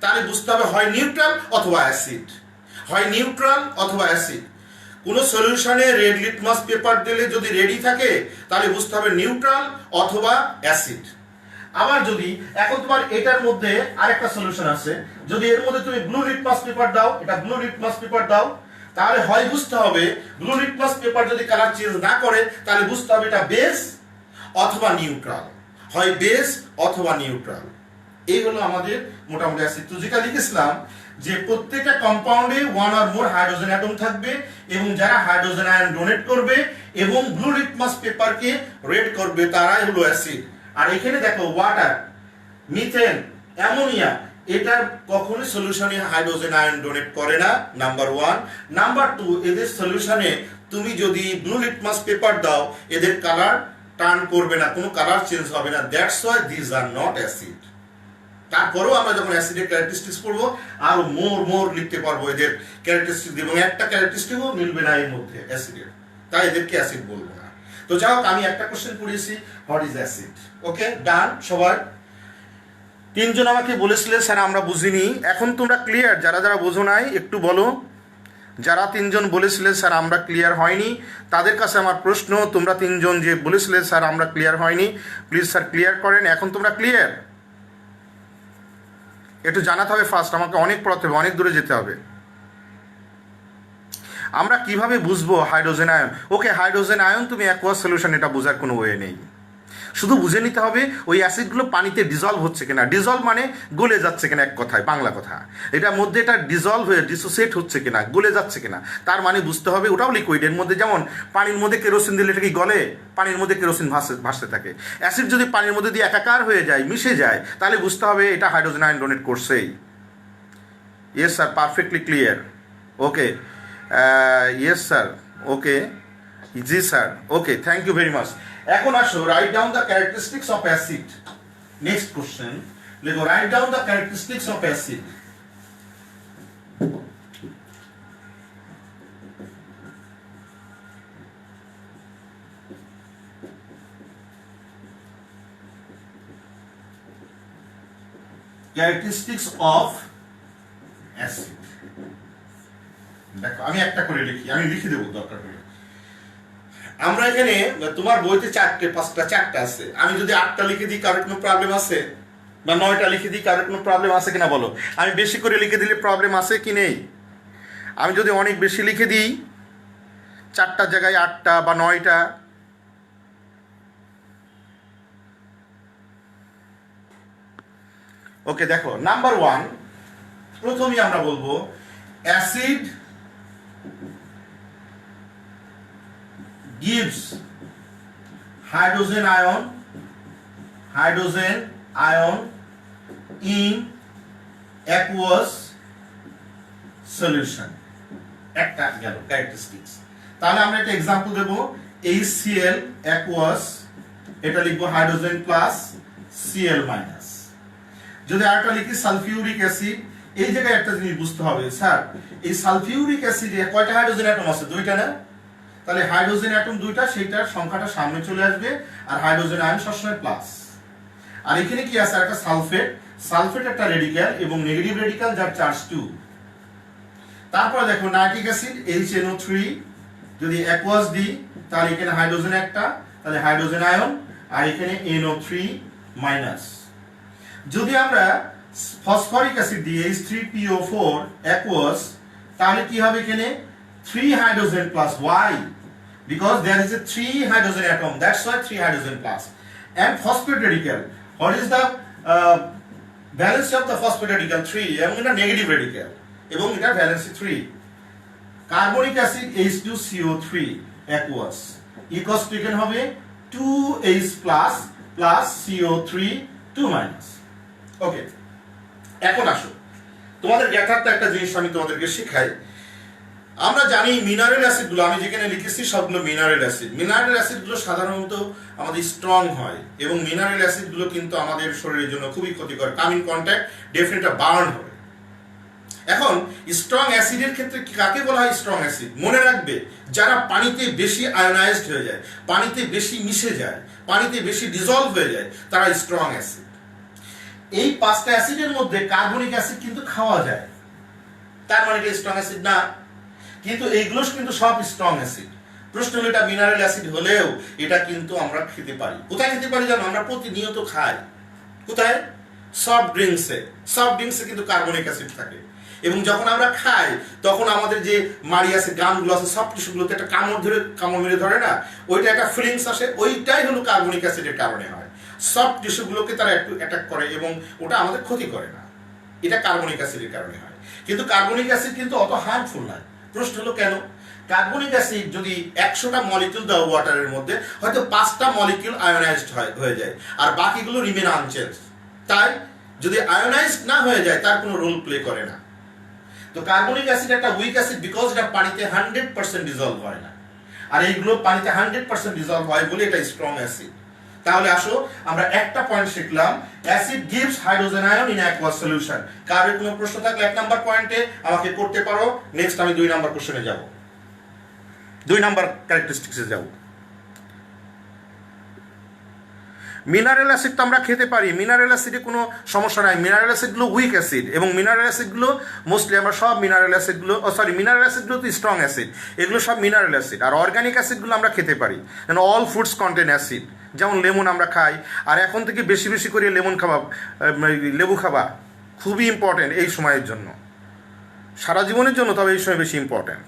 তাহলে বুঝতে হবে হয় নিউট্রাল অথবা অ্যাসিড, কোনো সলিউশনে রেড লিটমাস পেপার দিলে যদি রেডি থাকে তাহলে বুঝতে হবে নিউট্রাল অথবা অ্যাসিড। আবার যদি এখন তোমার এটার মধ্যে আরেকটা সলিউশন আছে, যদি এর মধ্যে তুমি ব্লু লিটমাস পেপার দাও, এটা ব্লু লিটমাস পেপার দাও, তাহলে হয় বুঝতে হবে ব্লু লিটমাস পেপার যদি কালার চেঞ্জ না করে তাহলে বুঝতে হবে এটা বেস অথবা নিউট্রাল, হয় বেস অথবা নিউট্রাল। এই হলো আমাদের মোটামুটি অ্যাসিড। তো যেটা লিখেছিলাম যে প্রত্যেকটা কম্পাউন্ডে one or more hydrogen atom থাকবে এবং যারা হাইড্রোজেন আয়ন ডোনেট করবে এবং ব্লু লিটমাস পেপারকে রেড করবে তারাই হলো অ্যাসিড। আর এখানে দেখো ওয়াটার, মিথেন, অ্যামোনিয়া, এটা কখনোই সলিউশনে হাইড্রোজেন আয়ন ডোনেট করে না, নাম্বার 1। নাম্বার 2, এদের সলিউশনে তুমি যদি ব্লু লিটমাস পেপার দাও এদের কালার টার্ন করবে না, কোনো কালার চেঞ্জ হবে না, that's why this are not acid. তারপরেও আমরা যখন অ্যাসিডের ক্যারেক্টারিস্টিক্স পড়বো আরো মোর লিখতে পারবো এদের ক্যারেক্টারিস্টিক্স, এবং একটা ক্যারেক্টারিস্টিকও মিলবে না এর মধ্যে অ্যাসিডের, তাই এদেরকে অ্যাসিড বলবো না। তো যাই হোক, আমি একটা কোশ্চেন পড়িয়েছি, হোয়াট ইজ অ্যাসিড। ওকে, ডান সবার। তিনজন আমাকে বলেছিলে স্যার আমরা বুঝিনি, এখন তোমরা ক্লিয়ার? যারা যারা বোঝো নাই একটু বলো। যারা তিনজন বলেছিলে স্যার আমরা ক্লিয়ার হয়নি, তাদের কাছে আমার প্রশ্ন, তোমরা তিনজন যে বলেছিলে স্যার আমরা ক্লিয়ার হয়নি, প্লিজ স্যার ক্লিয়ার করেন। এখন তোমরা ক্লিয়ার? একটু জানাতে হবে ফার্স্ট, আমাকে অনেক পড়াতে হবে, অনেক দূরে যেতে হবে। আমরা কিভাবে বুঝবো হাইড্রোজেন আয়ন? ওকে, হাইড্রোজেন আয়ন তুমি অ্যাকোয়াস সলিউশন, এটা বোঝার কোনো ওয়ে নেই। শুধু বুঝে নিতে হবে ওই অ্যাসিডগুলো পানিতে ডিজলভ হচ্ছে কিনা, ডিজলভ মানে গলে যাচ্ছে কিনা, এক কথায় বাংলা কথা, এটার মধ্যে এটা ডিজলভ হয়ে ডিসোসিয়েট হচ্ছে কিনা, গলে যাচ্ছে কিনা, তার মানে বুঝতে হবে ওটাও লিকুইড। এর মধ্যে যেমন পানির মধ্যে কেরোসিন দিলে এটা কি গলে? পানির মধ্যে কেরোসিন ভাসতে থাকে। অ্যাসিড যদি পানির মধ্যে দিয়ে একাকার হয়ে যায়, মিশে যায়, তাহলে বুঝতে হবে এটা হাইড্রোজেন আয়ন ডোনেট করছেই। Yes sir, perfectly clear. Okay, yes sir, okay, জি sir, okay, thank you very much. এখন আসো, write down the characteristics of acid. Next question লেখো, write down the characteristics of acid. Characteristics of acid. দেখো আমি একটা করে লিখি, আমি লিখে দেবো দরকার হলে। আমরা এখানে তোমার বইতে 4টে 5টা 4টা আছে, আমি যদি 8টা লিখে দিই কারোর কোনো প্রবলেম আছে? বা 9টা লিখে দিই কারোর কোনো প্রবলেম আছে কিনা বলো? আমি বেশি করে লিখে দিলে প্রবলেম আছে কি নেই? আমি যদি অনেক বেশি লিখে দিই, 4টার জায়গায় 8টা বা 9টা, ওকে দেখো, নাম্বার 1 প্রথমেই আমরা বলবো acid gives hydrogen ion in aqueous solution। একটা গেল ক্যারেক্টারিস্টিক্স। তাহলে আমরা একটা एग्जांपल দেব, HCl aqueous, এটা লিখবো হাইড্রোজেন প্লাস Cl মাইনাস। যদি আরেকটা লিখি সালফিউরিক অ্যাসিড, এই জায়গায় একটা জিনিস বুঝতে হবে, স্যার এই সালফিউরিক অ্যাসিডে কয়টা হাইড্রোজেন অ্যাটম আছে? 2টা না? তাহলে হাইড্রোজেন অ্যাটম 2টা, সেইটার সংখ্যাটা সামনে চলে আসবে, আর হাইড্রোজেন আয়ন সবসময় প্লাস। আর এখানে কি আছে? একটা সালফেট, সালফেট একটা রেডিক্যাল এবং নেগেটিভ রেডিক্যাল যার চার্জ 2। তারপরে দেখো নাইট্রিক অ্যাসিড HNO3, যদি অ্যাকোয়াস দিই তাহলে এখানে হাইড্রোজেন একটা, তাহলে হাইড্রোজেন আয়ন, আর এখানে NO3 মাইনাস। যদি আমরা ফসফরিক অ্যাসিড দিই H3PO4 অ্যাকোয়াস, তাহলে কি হবে? এখানে 3 hydrogen plus. Why? Because there is a 3 hydrogen atom, that's why 3 hydrogen plus. And phosphate radical, what is the valence of the phosphate radical? 3, এবং এটা নেগেটিভ রেডিক্যাল এবং এটা valency 3। Carbonic acid H2CO3 aqueous equals to এখানে হবে 2H plus plus CO3 2 minus। ওকে, এখন আসো তোমাদের জ্ঞাতার্থে একটা জিনিস আমি তোমাদেরকে শেখাই। আমরা জানি মিনারেল অ্যাসিডগুলো, আমি যেখানে লিখেছি সবগুলো মিনারেল অ্যাসিড। মিনারেল অ্যাসিডগুলো সাধারণত আমাদের স্ট্রং হয় এবং মিনারেল অ্যাসিডগুলো কিন্তু আমাদের শরীরের জন্য খুবই ক্ষতিকর, come in contact definitely burn হবে। এখন স্ট্রং অ্যাসিডের ক্ষেত্রে কাকে বলা হয় স্ট্রং অ্যাসিড? মনে রাখবে, যারা পানিতে বেশি আয়োনাইজড হয়ে যায়, পানিতে বেশি মিশে যায়, পানিতে বেশি ডিজলভ হয়ে যায়, তারা স্ট্রং অ্যাসিড। এই 5টা অ্যাসিডের মধ্যে কার্বনিক অ্যাসিড কিন্তু খাওয়া যায়, তার মানে এটা স্ট্রং অ্যাসিড না। কিন্তু এইগুলো কিন্তু সব স্ট্রং অ্যাসিড। প্রশ্ন হলো এটা মিনারেল অ্যাসিড হলেও এটা কিন্তু আমরা খেতে পারি। কোথায় খেতে পারি জানো? আমরা প্রতিনিয়ত খাই। কোথায়? সফট ড্রিঙ্কসে। সফট ড্রিঙ্কসে কিন্তু কার্বনিক অ্যাসিড থাকে, এবং যখন আমরা খাই তখন আমাদের যে মাড়ি আছে, গামগুলো আছে, সব টিস্যুগুলোতে একটা কামড় মেরে ধরে না, ওইটা একটা ফিলিংস আসে, ওইটাই হলো কার্বনিক অ্যাসিডের কারণে হয়। সফট টিস্যুগুলোকে তারা একটু অ্যাটাক করে এবং ওটা আমাদের ক্ষতি করে না, এটা কার্বনিক অ্যাসিডের কারণে হয়। কিন্তু কার্বনিক অ্যাসিড কিন্তু অত হার্মফুল নয়। প্রশ্ন হলো কেন? কার্বনিক অ্যাসিড যদি 100টা মলিকিউল দাও ওয়াটারের মধ্যে, হয়তো 5টা মলিকিউল আয়োনাইজড হয়ে যায় আর বাকিগুলো রিমেন আনচেঞ্জ। তাই যদি আয়োনাইজড না হয়ে যায় তার কোনো রোল প্লে করে না। তো কার্বনিক অ্যাসিড একটা উইক অ্যাসিড, বিকজ এটা পানিতে 100% ডিজলভ হয় না, আর এইগুলো পানিতে 100% ডিজলভ হয় বলে এটা স্ট্রং অ্যাসিড। তাহলে আসো আমরা একটা পয়েন্ট শিখলাম, acid gives hydrogen ion in aqueous solution. কারোর কোনো প্রশ্ন থাকলে 1 নাম্বার পয়েন্টে আমাকে করতে পারো। নেক্সট আমি 2 নাম্বার কোশ্চেনে যাব, 2 নাম্বার ক্যারেক্টারিস্টিক্সে যাব। মিনারেল অ্যাসিড তো আমরা খেতে পারি, মিনারেল অ্যাসিডে কোনো সমস্যা নাই। মিনারেল অ্যাসিডগুলো উইক অ্যাসিড, এবং মিনারেল অ্যাসিডগুলো মোস্টলি আমরা সব মিনারেল অ্যাসিডগুলো মিনারেল অ্যাসিডগুলো তো স্ট্রং অ্যাসিড, এগুলো সব মিনারেল অ্যাসিড। আর অর্গানিক অ্যাসিডগুলো আমরা খেতে পারি, যেন অল ফুডস কন্টেন অ্যাসিড। যেমন লেমন আমরা খাই, আর এখন থেকে বেশি বেশি করে লেবু খাবা, খুবই ইম্পর্টেন্ট এই সময়ের জন্য, সারা জীবনের জন্য, তবে এই সময় বেশি ইম্পর্টেন্ট।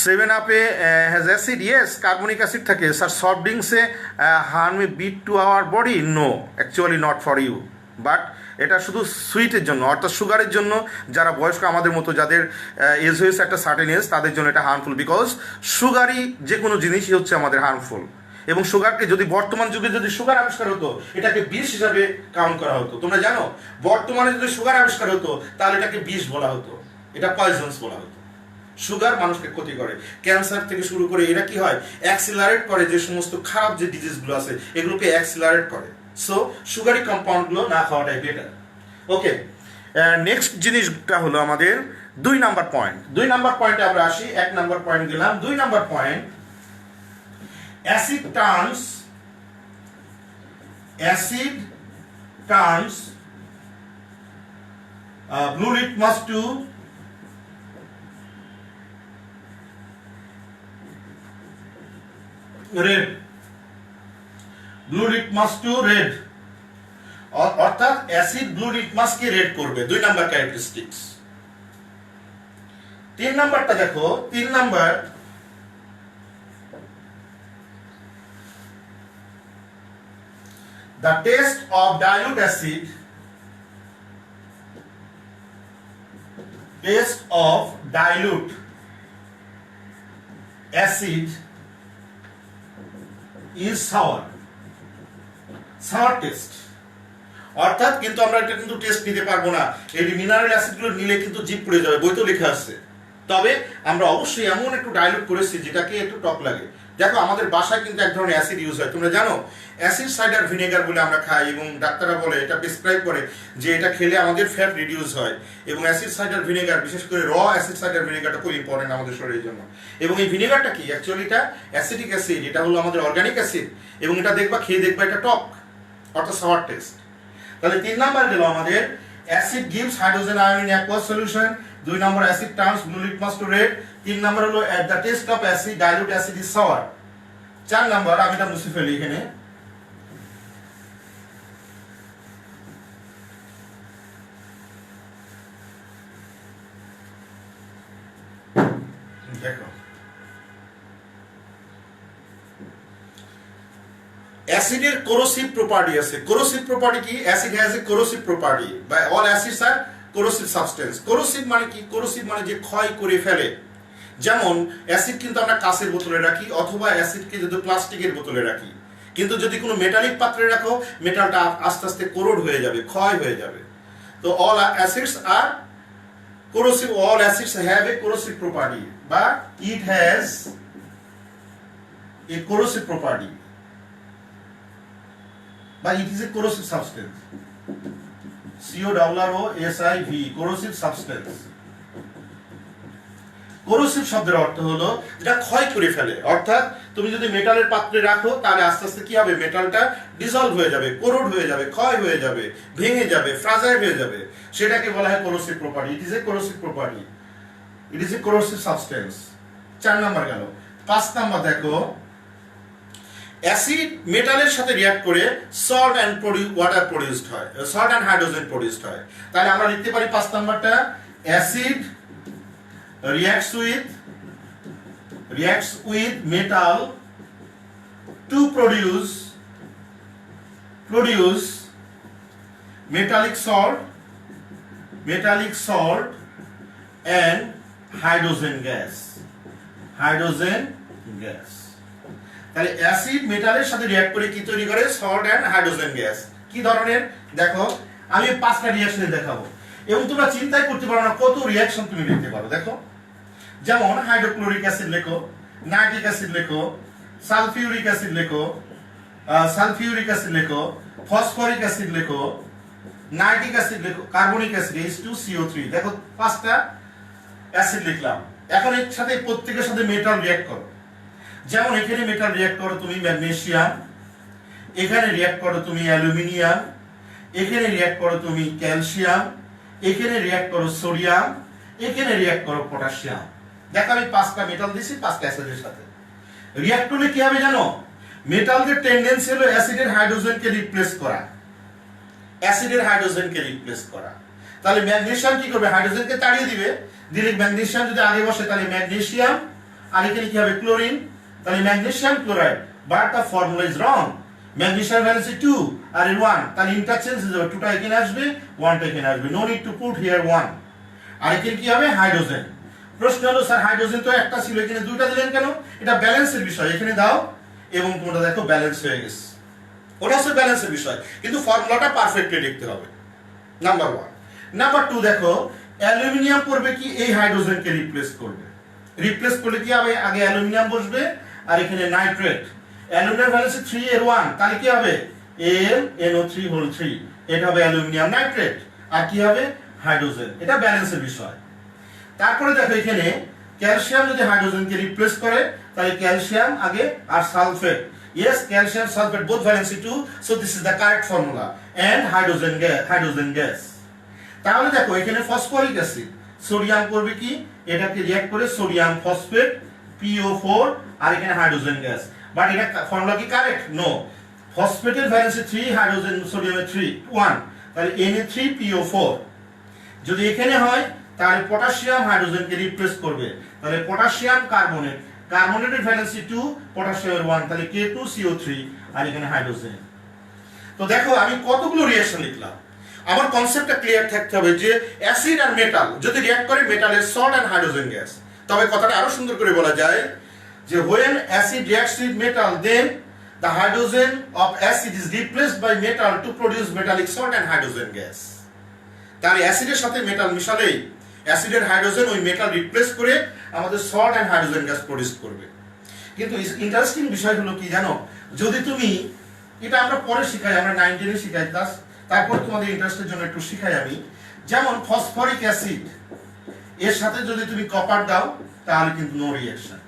7 আপে has acid, yes carbonic acid থাকে। স্যার সফট ড্রিঙ্কসে harm may be to our body? No, actually not for you, but এটা শুধু সুইটের জন্য, অর্থাৎ সুগারের জন্য। যারা বয়স্ক আমাদের মতো, যাদের এজ হয়েছে একটা সার্টেন এজ, তাদের জন্য এটা হার্মফুল, বিকজ সুগারই যে কোনো জিনিসই হচ্ছে আমাদের হার্মফুল। এবং সুগারকে যদি বর্তমান যুগে যদি সুগার আবিষ্কার হতো, এটাকে বিষ হিসাবে কাউন্ট করা হতো। তোমরা জানো, বর্তমানে যদি সুগার আবিষ্কার হতো তাহলে এটাকে বিষ বলা হতো, এটা পয়জনস বলা হতো। সুগার মানুষকে ক্ষতি করে, ক্যান্সার থেকে শুরু করে এরা কি হয়, অ্যাক্সিলারেট করে, যে সমস্ত খারাপ যে ডিজিজগুলো আছে এগুলোকে অ্যাক্সিলারেট করে। সো সুগারি কম্পাউন্ডগুলো না খাওয়াটাই বেটার। ওকে, নেক্সট জিনিসটা হলো আমাদের 2 নাম্বার পয়েন্ট। 2 নাম্বার পয়েন্টে আমরা আসি, 1 নাম্বার পয়েন্ট গেলাম। 2 number point, acid turns blue litmus to red, blue litmus to red, অর্থাৎ অ্যাসিড ব্লু লিটমাসকে রেড করবে। 2 নাম্বার ক্যারেক্টারিস্টিক্স। 3 নাম্বারটা দেখো, 3 number, the taste of dilute acid, taste of dilute acid is sour taste। অর্থাৎ কিন্তু আমরা এটা কিন্তু টেস্ট নিতে পারবো না, এই মিনারেল অ্যাসিডগুলো নিলে কিন্তু জিভ পুড়ে যাবে, বইতেও লেখা আছে। তবে আমরা অবশ্যই এমন একটু ডাইলুট করেছি যেটাকে একটু টক লাগে। দেখো আমাদের বাসায় কিন্তু এক ধরনের অ্যাসিড ইউজ হয়, তোমরা জানো, অ্যাসিড সাইডার ভিনেগার বলে আমরা খাই, এবং ডাক্তাররা বলে, এটা প্রেসক্রাইব করে যে এটা খেলে আমাদের ফ্যাট রিডিউস হয়। এবং অ্যাসিড সাইডার ভিনেগার, বিশেষ করে র অ্যাসিড সাইডার ভিনেগারটা খুব ইম্পর্টেন্ট আমাদের শরীরের জন্য। এবং এই ভিনেগারটা কি, অ্যাকচুয়ালি এটা অ্যাসিডিক অ্যাসিড, এটা হলো আমাদের অর্গানিক অ্যাসিড, এবং এটা দেখবা খেয়ে দেখবা এটা টক, অর্থাৎ সাওয়ার টেস্ট। তাহলে 3 নাম্বার গেল আমাদের, acid gives hydrogen ion in aqueous solution. 2 number, acid turns blue litmus to red. 3 number হলো at the test of acid dilute acid is sour. 4 number, আমি এটা মুছে ফেলি এখানে, দেখো অ্যাসিডের কোরোসিভ প্রপার্টি আছে। কোরোসিভ প্রপার্টি কি? Acid has a corrosive property, by all acids are corrosive substance. Corrosive মানে কি? কোরোসিভ মানে যে ক্ষয় করে ফেলে। যেমন অ্যাসিড কিন্তু আমরা কাঁচের বোতলে রাখি, অথবা অ্যাসিডকে যদি প্লাস্টিকের বোতলে রাখি, কিন্তু যদি কোনো মেটালিক পাত্রে রাখো, মেটালটা আস্তে আস্তে কোরোড হয়ে যাবে, ক্ষয় হয়ে যাবে। তো all acids are corrosive, all acids have a corrosive property, বা it has a corrosive property, বা it is a corrosive substance. CORROSIV, corrosive substance. Corrosive শব্দের অর্থ হলো যেটা ক্ষয় করে ফেলে, অর্থাৎ তুমি যদি মেটালের পাত্রে রাখো তাহলে আস্তে আস্তে কি হবে, মেটালটা ডিসলভ হয়ে যাবে, কোরোড হয়ে যাবে, ক্ষয় হয়ে যাবে, ভেঙে যাবে, ফ্রাজাইল হয়ে যাবে, সেটাকে বলা হয় corrosive property. It is a corrosive property. It is a corrosive substance. 4 number গেল। 5 নাম্বার দেখো, অ্যাসিড মেটালের সাথে রিঅ্যাক্ট করে সল্ট অ্যান্ড ওয়াটার প্রডিউসড হয়, সল্ট অ্যান্ড হাইড্রোজেন প্রডিউসড হয়। তাহলে আমরা লিখতে পারি 5 নাম্বারটা, acid reacts with metal to produce metallic salt and hydrogen gas. তাহলে অ্যাসিড মেটালের সাথে রিঅ্যাক্ট করে কি তৈরি করে? Salt and hydrogen gas. কি ধরনের? দেখো আমি 5টা রিঅ্যাকশন দেখাবো এবং তোমরা চিন্তাই করতে পারো না কত রিঅ্যাকশন তুমি লিখতে পারো। দেখো, যেমন হাইড্রোক্লোরিক অ্যাসিড লেখো, নাইট্রিক অ্যাসিড লেখো, সালফিউরিক অ্যাসিড লেখো, ফসফরিক অ্যাসিড লেখো, নাইট্রিক অ্যাসিড লেখো, কার্বনিক অ্যাসিড H2CO3। দেখো 5টা অ্যাসিড লিখলাম। এখন এর সাথে প্রত্যেকের সাথে মেটাল রিঅ্যাক্ট করো। যেমন এখানে মেটাল রিঅ্যাক্ট করো তুমি ম্যাগনেসিয়াম, এখানে রিঅ্যাক্ট করো তুমি অ্যালুমিনিয়াম, এখানে রিঅ্যাক্ট করো তুমি ক্যালসিয়াম, এখানে রিঅ্যাক্ট করো সোডিয়াম, এখানে রিঅ্যাক্ট করো পটাশিয়াম। দেখো আমি 5টা মেটাল দিছি 5টা অ্যাসিডের সাথে। রিঅ্যাক্ট করলে কি হবে জানো? মেটালদের টেন্ডেন্সি হলো অ্যাসিডের হাইড্রোজেনকে রিপ্লেস করা। তাহলে ম্যাগনেসিয়াম কি করবে? হাইড্রোজেনকে তাড়িয়ে দিবে। দিলে ম্যাগনেসিয়াম যদি আগে বসে তাহলে ম্যাগনেসিয়াম, আর এখানে কি হবে? ক্লোরিন। তাহলে magnesium chloride, but the formula is wrong. Magnesium valency 2 আর 1, তাহলে ইন্টারচেঞ্জ হয়ে যাবে। 2টা এখানে আসবে, 1টা এখানে আসবে। No need to put here 1। আর এখানে কি হবে? হাইড্রোজেন। প্রশ্ন হলো স্যার হাইড্রোজেন তো একটা ছিল, এখানে 2টা দিলেন কেন? এটা ব্যালেন্সের বিষয়। এখানে দাও এবং তোমরা দেখো ব্যালেন্স হয়ে গেছে। ওটা হচ্ছে ব্যালেন্সের বিষয়, কিন্তু ফর্মুলাটা পারফেক্টলি লিখতে হবে। নাম্বার 1। নাম্বার 2 দেখো, অ্যালুমিনিয়াম করবে কি? এই হাইড্রোজেনকে রিপ্লেস করবে। রিপ্লেস করলে কি হবে? আগে অ্যালুমিনিয়াম বসবে আর এখানে নাইট্রেট। অ্যালুমিনিয়াম ভ্যালেন্সি 3 এর 1, তাহলে কি হবে? AlNO3 এটা হবে অ্যালুমিনিয়াম নাইট্রেট। আর কি হবে? হাইড্রোজেন। এটা ব্যালেন্সের বিষয়। তারপরে দেখো এখানে ক্যালসিয়াম যদি হাইড্রোজেনকে রিপ্লেস করে তাহলে ক্যালসিয়াম আগে আর sulphate. Yes, calcium sulfate both valency 2, so this is the correct formula. And hydrogen gas. তাহলে দেখো এখানে ফসফরিক অ্যাসিড, সোডিয়াম করবে কি? এটাকে রিঅ্যাক্ট করে সোডিয়াম ফসফেট PO4 আর এখানে হাইড্রোজেন গ্যাস। বাট এটা ফর্মুলা কি কারেক্ট? নো। ফসফেটের ভ্যালেন্সি 3, হাইড্রোজেন সোডিয়ামের 1, তাহলে Na3PO4। যদি এখানে হয় তাহলে পটাশিয়াম হাইড্রোজেনকে রিপ্লেস করবে, তাহলে পটাশিয়াম কার্বনেটের ভ্যালেন্সি 2, পটাশিয়ামের 1, তাহলে K2CO3 আর এখানে হাইড্রোজেন। তো দেখো আমি কতগুলো রিঅ্যাকশন লিখলাম। আমার কনসেপ্টটা ক্লিয়ার থাকতে হবে যে অ্যাসিড আর মেটাল যদি রিঅ্যাক্ট করে মেটালের সল্ট এন্ড হাইড্রোজেন গ্যাস। তবে কথাটা আরো সুন্দর করে বলা যায় যে when acid reacts with metal then the hydrogen of acid is replaced by metal to produce metallic salt and hydrogen gas. তার অ্যাসিডের সাথে মেটাল মিশালেই অ্যাসিডের হাইড্রোজেন ওই মেটাল রিপ্লেস করে আমাদের salt and hydrogen gas produce করবে। কিন্তু ইন্টারেস্টিং বিষয় হলো কি জানো? যদি তুমি এটা আমরা পরে শিখাই, আমরা 9-10 শিখাই, তারপর তোমাদের ইন্টারেস্টের জন্য একটু শিখাই আমি। যেমন ফসফরিক অ্যাসিড এর সাথে যদি তুমি কপার দাও তাহলে কিন্তু নো রিঅ্যাকশন,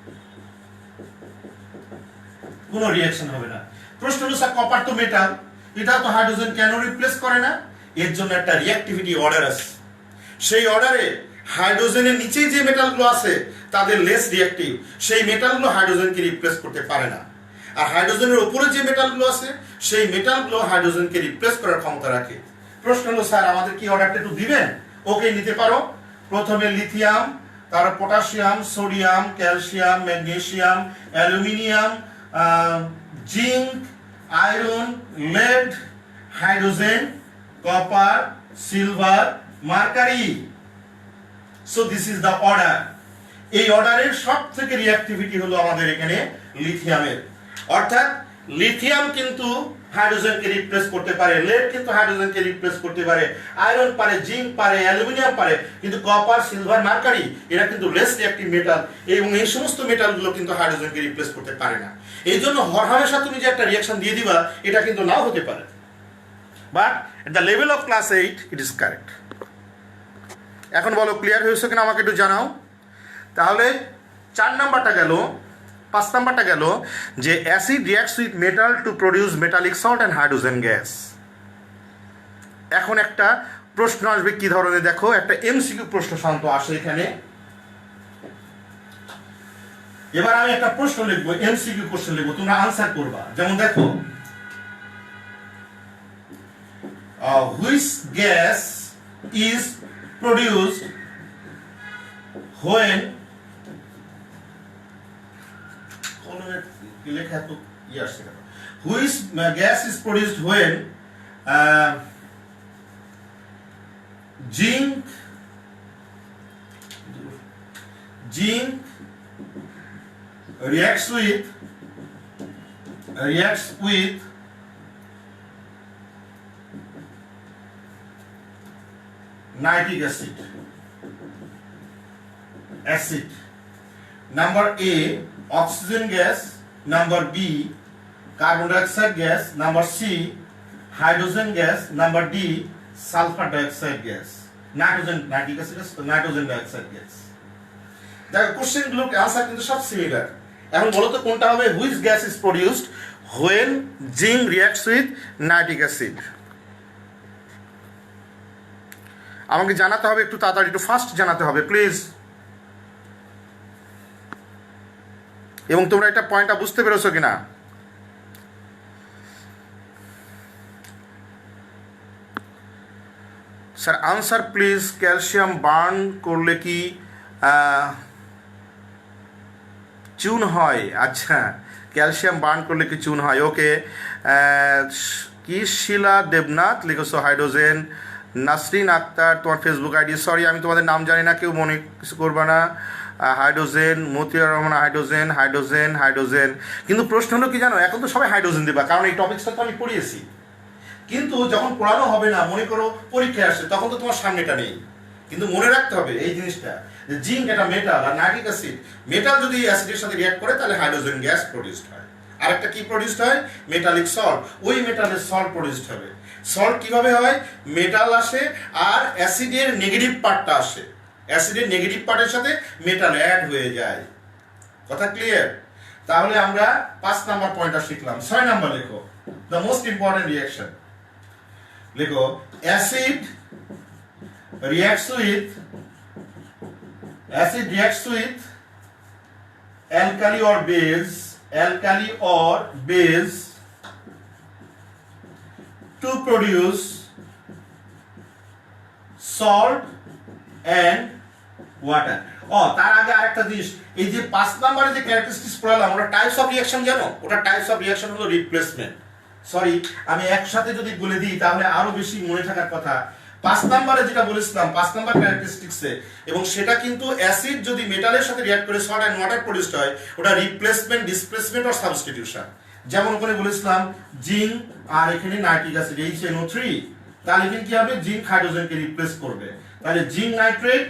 কোনো রিঅ্যাকশন হবে না। প্রশ্ন হলো স্যার কপার তো মেটাল, এটা তো হাইড্রোজেন কেন রিপ্লেস করে না? এর জন্য একটা রিঅ্যাক্টিভিটি অর্ডার আছে। সেই অর্ডারে হাইড্রোজেনের নিচে যে মেটালগুলো আছে তাদের লেস রিঅ্যাক্টিভ, সেই মেটালগুলো হাইড্রোজেনকে রিপ্লেস করতে পারে না। আর হাইড্রোজেনের উপরে যে মেটালগুলো আছে সেই মেটালগুলো হাইড্রোজেনকে রিপ্লেস করার ক্ষমতা রাখে। প্রশ্ন হলো স্যার আমাদের কি অর্ডারটা একটু দিবেন? ওকে, নিতে পারো। প্রথমে লিথিয়াম, তারপর potassium, sodium, calcium, magnesium, aluminium, zinc, iron, lead, hydrogen, copper, silver, mercury. So this is the order. এই অর্ডারের সব থেকে রিঅ্যাক্টিভিটি হলো আমাদের এখানে লিথিয়ামের। অর্থাৎ লিথিয়াম কিন্তু হাইড্রোজেনকে রিপ্লেস করতে পারে, lead কিন্তু হাইড্রোজেনকে রিপ্লেস করতে পারে, আয়রন পারে, জিঙ্ক পারে, অ্যালুমিনিয়াম পারে, কিন্তু কপার, সিলভার, মার্কারি এরা কিন্তু লেস রিঅ্যাক্টিভ মেটাল এবং এই সমস্ত মেটালগুলো কিন্তু হাইড্রোজেনকে রিপ্লেস করতে পারে না। এই জন্য হরহামেশা তুমি যে একটা রিঅ্যাকশন দিয়ে দিবা এটা কিন্তু নাও হতে পারে। But at the level of class 8 it is correct. এখন বলো ক্লিয়ার হয়েছে কিনা আমাকে একটু জানাও। তাহলে 4 নাম্বারটা গেল। 5 নাম্বারটা গেল যে acid reacts with metal to produce metallic salt and hydrogen gas. এখন একটা প্রশ্ন আসবে কি ধরনের? দেখো একটা এমসিকিউ প্রশ্ন শান্ত আসে এখানে। এবার আমি একটা প্রশ্ন লিখবো, এমসিকিউ কোশ্চেন লিখবো, তোমরা আনসার করবা। যেমন দেখো, which gas is produced when, লেখা তো ই আসছে কেন, which gas is produced when zinc reacts with nitric acid. Number A, oxygen gas. Number B, carbon dioxide gas. Number C, hydrogen gas. Number D, sulfur dioxide gas. Nitric acid is nitrogen dioxide gas. দেখো question গুলোর answer কিন্তু সব similar. এখন বলো তো কোনটা হবে? Which gas is produced when zinc reacts with nitric acid. আমাকে জানাতে হবে, একটু তাড়াতাড়ি, একটু ফাস্ট জানাতে হবে প্লিজ। এবং তোমরা এটা পয়েন্টটা বুঝতে পেরেছো কিনা? Sir answer please. Calcium burn করলে কি চুন হয়? আচ্ছা, ক্যালসিয়াম বার্ন করলে কি চুন হয়? ওকে। কি শিলা দেবনাথ লিখেছো হাইড্রোজেন। নাসরিন আক্তার তোমার ফেসবুক আইডি, সরি আমি তোমাদের নাম জানি না, কেউ মনে কিছু করবা না। Hydrogen, Motiar Rahman hydrogen hydrogen hydrogen. কিন্তু প্রশ্ন হলো কি জানো, এখন তো সবাই হাইড্রোজেন দিবা, কারণ এই টপিকসটা তো আমি পড়িয়েছি। কিন্তু যখন পড়ানো হবে না, মনে করো পরীক্ষায় আসে, তখন তো তোমার সামনেটা নেই। কিন্তু মনে রাখতে হবে এই জিনিসটা, যে জিঙ্ক একটা মেটাল, আর নাইট্রিক অ্যাসিড মেটাল যদি অ্যাসিডের সাথে রিঅ্যাক্ট করে তাহলে হাইড্রোজেন গ্যাস প্রডিউসড হয়। আরেকটা কি প্রডিউসড হয়? Metallic salt. ওই মেটালের সল্ট প্রডিউসড হবে। সল্ট কিভাবে হয়? মেটাল আসে আর অ্যাসিডের নেগেটিভ পার্টটা আসে, অ্যাসিডের নেগেটিভ পার্টের সাথে মেটাল অ্যাড হয়ে যায়। কথা ক্লিয়ার? তাহলে আমরা 5 নাম্বার পয়েন্টটা শিখলাম। 6 নাম্বার লেখো, দ্য মোস্ট ইম্পর্টেন্ট রিঅ্যাকশন। লেখো, acid reacts with alkali or base to produce salt and water. তার আগে আরেকটা জিনিস, এই যে 5 নম্বরে যে ক্যারেক্টারিস্টিক্স পড়ালাম, ওটা টাইপস অফ রিঅ্যাকশন জানো? ওটা টাইপস অফ রিঅ্যাকশন হলো রিপ্লেসমেন্ট। সরি, আমি একসাথে যদি বলে দিই তাহলে আরো বেশি মনে থাকার কথা। 5 নম্বরে যেটা বলেছিলাম, 5 নম্বর ক্যারেক্টারিস্টিক্সে, এবং সেটা কিন্তু অ্যাসিড যদি মেটালের সাথে রিঅ্যাক্ট করে সল্ট এন্ড ওয়াটার প্রডিউসড হয়, ওটা রিপ্লেসমেন্ট, ডিসপ্লেসমেন্ট অর সাবস্টিটিউশন। যেমন ওখানে বলেছিলাম জিঙ্ক আর এখানে নাইট্রিক অ্যাসিড HNO3, তাহলে এখানে কি হবে? জিঙ্ক হাইড্রোজেনকে রিপ্লেস করবে, তাহলে জিঙ্ক নাইট্রেট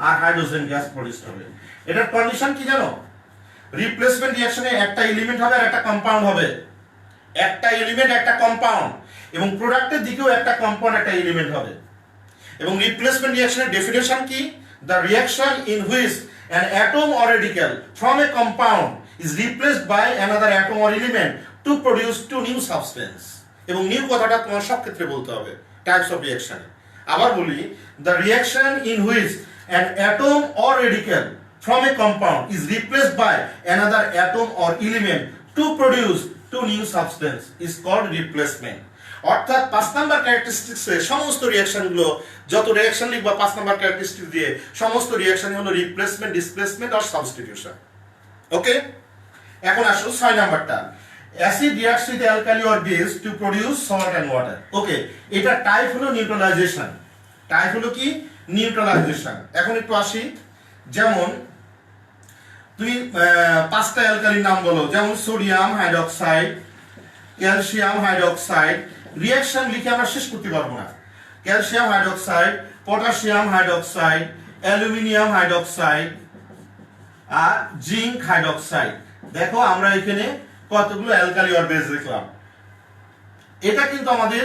আর হাইড্রোজেন গ্যাস প্রডিউসড হবে। এটার কন্ডিশন কি জানো? রিপ্লেসমেন্ট রিঅ্যাকশনে একটা এলিমেন্ট হবে আর একটা কম্পাউন্ড হবে, একটা এলিমেন্ট একটা কম্পাউন্ড, এবং প্রোডাক্টের দিকেও একটা কম্পাউন্ড একটা এলিমেন্ট হবে। এবং রিপ্লেসমেন্ট রিঅ্যাকশনের ডেফিনেশন কি? The reaction in which an atom or radical from a compound is replaced by another atom or element to produce two new substance. এবং নিউ কথাটা তোমার সব ক্ষেত্রে বলতে হবে টাইপস অফ রিঅ্যাকশনে। আবার বলি, the reaction in which an atom or radical from a compound is replaced by another atom or element to produce two new substance is called replacement. অর্থাৎ 5 নাম্বার ক্যারেক্টারিস্টিক্সে সমস্ত রিঅ্যাকশনগুলো, যত রিঅ্যাকশন লিখবা 5 নাম্বার ক্যারেক্টারিস্টিক্স দিয়ে, সমস্ত reaction হলো replacement, displacement আর substitution. Okay, এখন আসো 6 নাম্বারটা, acid reacts with alkali or base to produce salt and water. Okay, এটা টাইপ হলো নিউট্রালাইজেশন। টাইপ হলো কি? নিউট্রালাইজেশন। এখন একটু আসি, যেমন তুমি 5টা অ্যালকালির নাম বলো, যেমন sodium hydroxide, calcium hydroxide. Reaction লিখে আমরা শেষ করতে পারবো না। Calcium hydroxide, potassium hydroxide, aluminium hydroxide আর জিঙ্ক হাইড্রোক্সাইড। দেখো আমরা এখানে কতগুলো অ্যালকালি অর বেস লিখলাম। এটা কিন্তু আমাদের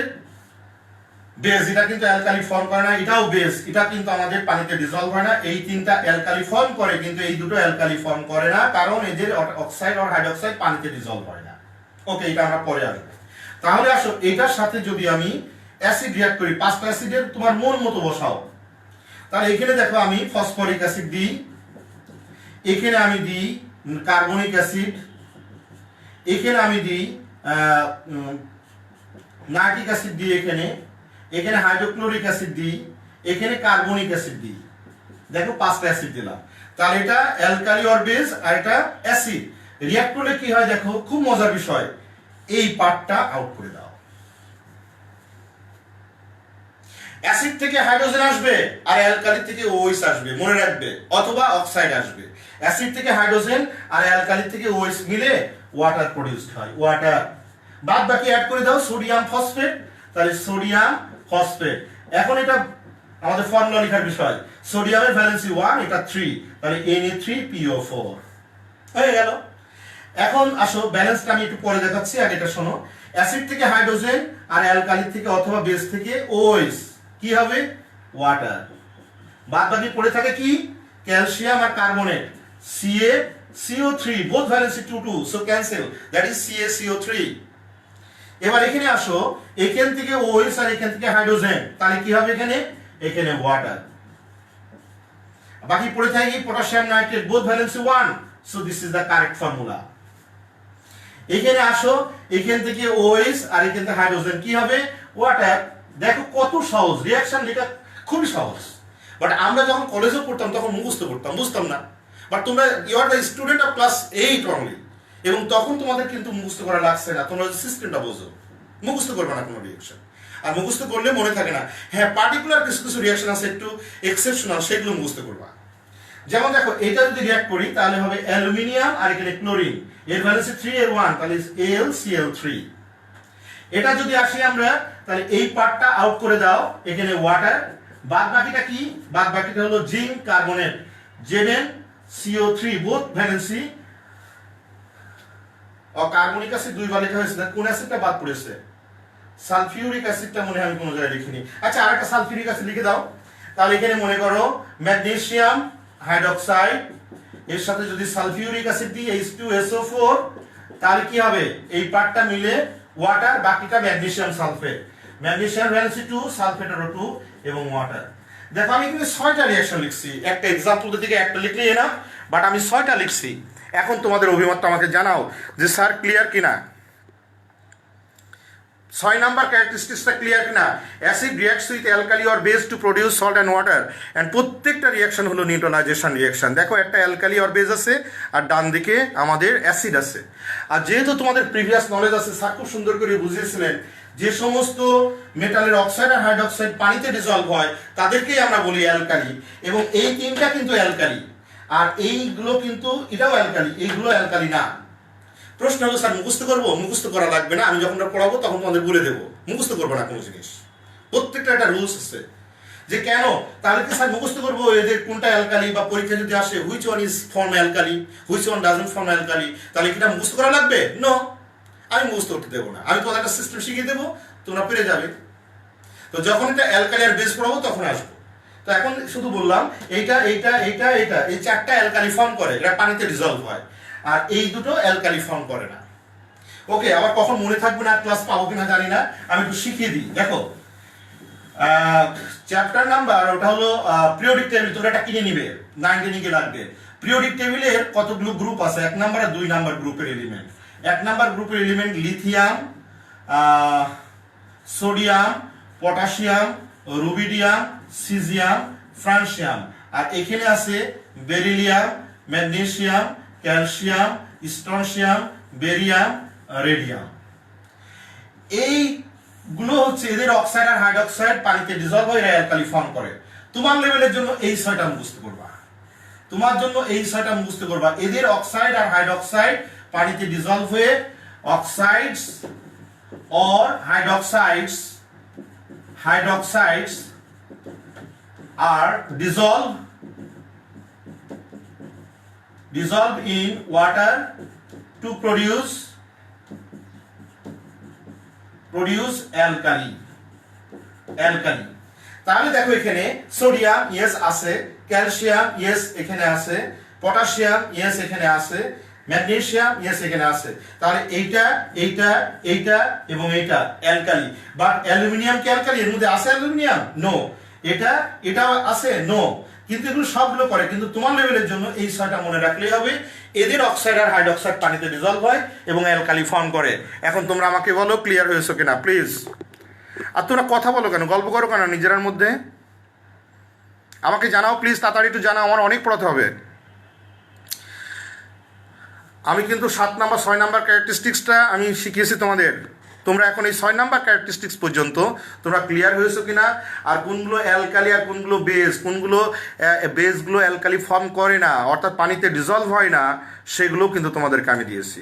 বেস, এটা কিন্তু অ্যালকালি ফর্ম করে না, এটাও বেস, এটা কিন্তু আমাদের পানিতে ডিসলভ হয় না। এই 3টা অ্যালকালি ফর্ম করে, কিন্তু এই দুটো অ্যালকালি ফর্ম করে না, কারণ এদের অক্সাইড আর হাইড্রোক্সাইড পানিতে ডিসলভ হয় না। ওকে, এটা আমরা পরে আসবো। তাহলে আসো, এটার সাথে যদি আমি অ্যাসিড রিঅ্যাক্ট করি, 5টা অ্যাসিডের তোমার মন মতো বসাও, তাহলে এখানে দেখো আমি ফসফরিক অ্যাসিড দিই, এখানে আমি দিই কার্বনিক অ্যাসিড, এখানে আমি দিই নাইট্রিক অ্যাসিড দিই, এখানে হাইড্রোক্লোরিক অ্যাসিড দিই, এখানে কার্বনিক অ্যাসিড দিই। দেখো 5টা অ্যাসিড দিলাম। তাহলে এটা অ্যালকালি অর বেস আর এটা অ্যাসিড। রিঅ্যাক্ট করলে কি হয় দেখো, খুব মজার বিষয়, এই পার্টটা আউট করে দাও। অ্যাসিড থেকে হাইড্রোজেন আসবে আর অ্যালকালি থেকে ওএইচ আসবে, মনে রাখবে, অথবা অক্সাইড আসবে। অ্যাসিড থেকে হাইড্রোজেন আর অ্যালকালি থেকে ওএইচ মিলে ওয়াটার প্রডিউসড হয়, ওয়াটার। বাদ বাকি অ্যাড করে দাও সোডিয়াম ফসফেট, তাহলে সোডিয়াম ফসফেট। এখন এটা আমাদের ফর্মুলা লেখার বিষয়, সোডিয়ামের ভ্যালেন্সি 1, এটা 3, তাহলে Na3PO4 হয়ে গেল। এখন আসো ব্যালেন্সটা আমি একটু পরে দেখাচ্ছি, আগে এটা শোনো। অ্যাসিড থেকে হাইড্রোজেন আর অ্যালকালি থেকে অথবা বেস থেকে ওএইচ কি হবে, ওয়াটার। বাদ বাকি পড়ে থাকে কি, calcium R carbonate, CaCO3, both valency 2 2, so cancel, that is CaCO3। এবার এখানে আসো, এখান থেকে OH আর এখান থেকে হাইড্রোজেন, তাহলে কি হবে এখানে ওয়াটার। বাকি পড়ে থাকে কি, potassium nitrate, both valency 1, so this is the correct formula। এখানে আসো, এখান থেকে OH আর এখান থেকে হাইড্রোজেন কি হবে, ওয়াটার। দেখো কত সহজ, রিঅ্যাকশন লেখা খুবই সহজ। বাট আমরা যখন কলেজে পড়তাম তখন মুখস্থ করতাম, বুঝতাম না। বাট তোমরা you are the student of class 8 only, এবং তখন তোমাদের কিন্তু মুখস্থ করা লাগছে না, তোমরা সিস্টেমটা বোঝো, মুখস্থ করবে না কোনো রিঅ্যাকশন। আর মুখস্থ করলে মনে থাকে না। হ্যাঁ, পার্টিকুলার কিছু কিছু রিঅ্যাকশন আছে একটু এক্সেপশনাল, সেগুলো মুখস্থ করবা। যেমন দেখো, এটা যদি রিঅ্যাক্ট করি তাহলে হবে অ্যালুমিনিয়াম আর এখানে ক্লোরিন, এর ভ্যালেন্সি 3 এর 1, তাহলে AlCl3। এটা যদি আসি আমরা, তাহলে এই পার্টটা আউট করে দাও, এখানে ওয়াটার। বাদ বাকিটা কি, বাদ বাকিটা হলো zinc carbonate, ZnCO3, both valency. Carbonic acid দুইবার লেখা হয়েছে, কোন অ্যাসিডটা বাদ পড়েছে, সালফিউরিক অ্যাসিডটা মনে হয় আমি কোনো জায়গায় লিখিনি। আচ্ছা, আরেকটা সালফিউরিক অ্যাসিড লিখে দাও। তাহলে এখানে মনে করো ম্যাগনেসিয়াম হাইড্রোক্সাইড, এর সাথে যদি সালফিউরিক অ্যাসিড দিই H2SO4, তাহলে কি হবে, এই পার্টটা মিলে ওয়াটার, বাকিটা ম্যাগনেসিয়াম সালফেট, ম্যাগনেসিয়াম ভ্যালেন্সি 2, সালফেটেরও 2 এবং ওয়াটার। দেখো আমি কিন্তু 6টা রিঅ্যাকশন লিখছি, একটা এক্সাম্পল থেকে একটা লিখলেই না, বাট আমি 6টা লিখছি। এখন তোমাদের অভিমতটা আমাকে জানাও যে স্যার ক্লিয়ার কিনা, 6 নাম্বার ক্যারেক্টারিস্টিক্সটা ক্লিয়ার কিনা। Acid reacts with alkali or base to produce salt and water, and প্রত্যেকটা রিঅ্যাকশন হলো নিউট্রালাইজেশন রিঅ্যাকশন। দেখো একটা অ্যালকালি অর বেস আছে আর ডান দিকে আমাদের অ্যাসিড আছে। আর যেহেতু তোমাদের প্রিভিয়াস নলেজ আছে, স্যার খুব সুন্দর করে বুঝিয়েছিলেন যে সমস্ত মেটালের অক্সাইড আর হাইড্রোক্সাইড পানিতে ডিসলভ হয় তাদেরকেই আমরা বলি অ্যালকালি, এবং এই তিনটা কিন্তু অ্যালকালি, আর এইগুলো কিন্তু এটাও অ্যালকালি, এইগুলো অ্যালকালি না। প্রশ্ন হলো স্যার মুখস্থ করবো, মুখস্থ করা লাগবে না, আমি যখন পড়াবো তখন তোমাদের বলে দেবো, মুখস্থ করবো না কোনো জিনিস। প্রত্যেকটা একটা রুলস আছে যে কেন, তাহলে কি স্যার মুখস্থ করবো এদের কোনটা অ্যালকালি, বা পরীক্ষা যদি আসে which one is form alkali, which one doesn't form alkali, তাহলে কি এটা মুখস্থ করা লাগবে? নো, আমি মুখস্থ করতে দেবো না, আমি তোমাদের একটা সিস্টেম শিখিয়ে দেবো, তোমরা পেরে যাবে। তো যখন এটা অ্যালকালি আর বেস পড়াবো তখন আসবো। তো এখন শুধু বললাম এইটা এইটা এইটা এইটা এই 4টা অ্যালকালি ফর্ম করে, এটা পানিতে ডিসলভ হয়, আর এই দুটো অ্যালকালি ফর্ম করে না। ওকে, আবার কখন মনে থাকবে না, ক্লাস পাবো কিনা জানি না, আমি একটু শিখিয়ে দিই। দেখো চ্যাপ্টার নাম্বার ওটা হলো পিরিয়ডিক টেবিল, তোমরা এটা কিনে নিবে, 9 লাগবে। পিরিয়ডিক টেবিলের কতগুলো গ্রুপ আছে, 1 নাম্বার আর 2 নাম্বার গ্রুপের এলিমেন্ট। 1 নাম্বার গ্রুপের element lithium, sodium, potassium, rubidium, caesium, francium, আর এখানে আছে beryllium, magnesium, calcium, strontium, barium, radium. এইগুলো হচ্ছে এদের অক্সাইড আর হাইড্রোক্সাইড পানিতে ডিসলভ হয়ে অ্যালকালি ফর্ম করে। তোমার লেভেলের জন্য এই 6টা মুখস্থ করবা, তোমার জন্য এই 6টা মুখস্থ করবা। এদের অক্সাইড আর হাইড্রোক্সাইড পানিতে ডিসলভ হয়ে oxides or hydroxides are dissolved in water to produce alkali। তাহলে দেখো এখানে সোডিয়াম ইয়েস আছে, ক্যালসিয়াম ইয়েস এখানে আছে, পটাশিয়াম ইয়েস এখানে আছে, ম্যাগনেসিয়াম ইয়েস এখানে আছে। তাহলে এইটা এইটা এইটা এবং এইটা অ্যালকালি। বাট অ্যালুমিনিয়াম কি অ্যালকালি? এর মধ্যে আছে অ্যালুমিনিয়াম? নো। এটা আছে? নো। কিন্তু এগুলো সবগুলো করে, কিন্তু তোমার লেভেলের জন্য এই 6টা মনে রাখলেই হবে। এদের অক্সাইড আর হাইড্রোক্সাইড পানিতে ডিজলভ হয় এবং অ্যালকালি ফর্ম করে। এখন তোমরা আমাকে বলো ক্লিয়ার হয়েছো কিনা প্লিজ। আর তোমরা কথা বলো কেন, গল্প করো কেন নিজের মধ্যে? আমাকে জানাও প্লিজ, তাড়াতাড়ি একটু জানাও, আমার অনেক পড়াতে হবে। আমি কিন্তু 7 নাম্বার 6 নাম্বার ক্যারেক্টারিস্টিক্সটা আমি শিখিয়েছি তোমাদের। তোমরা এখন এই 6 নাম্বার ক্যারেক্টারিস্টিক্স পর্যন্ত তোমরা ক্লিয়ার হয়েছো কিনা, আর কোনগুলো অ্যালকালি আর কোনগুলো বেস, কোনগুলো বেসগুলো অ্যালকালি ফর্ম করে না অর্থাৎ পানিতে ডিজলভ হয় না, সেগুলো কিন্তু তোমাদেরকে আমি দিয়েছি।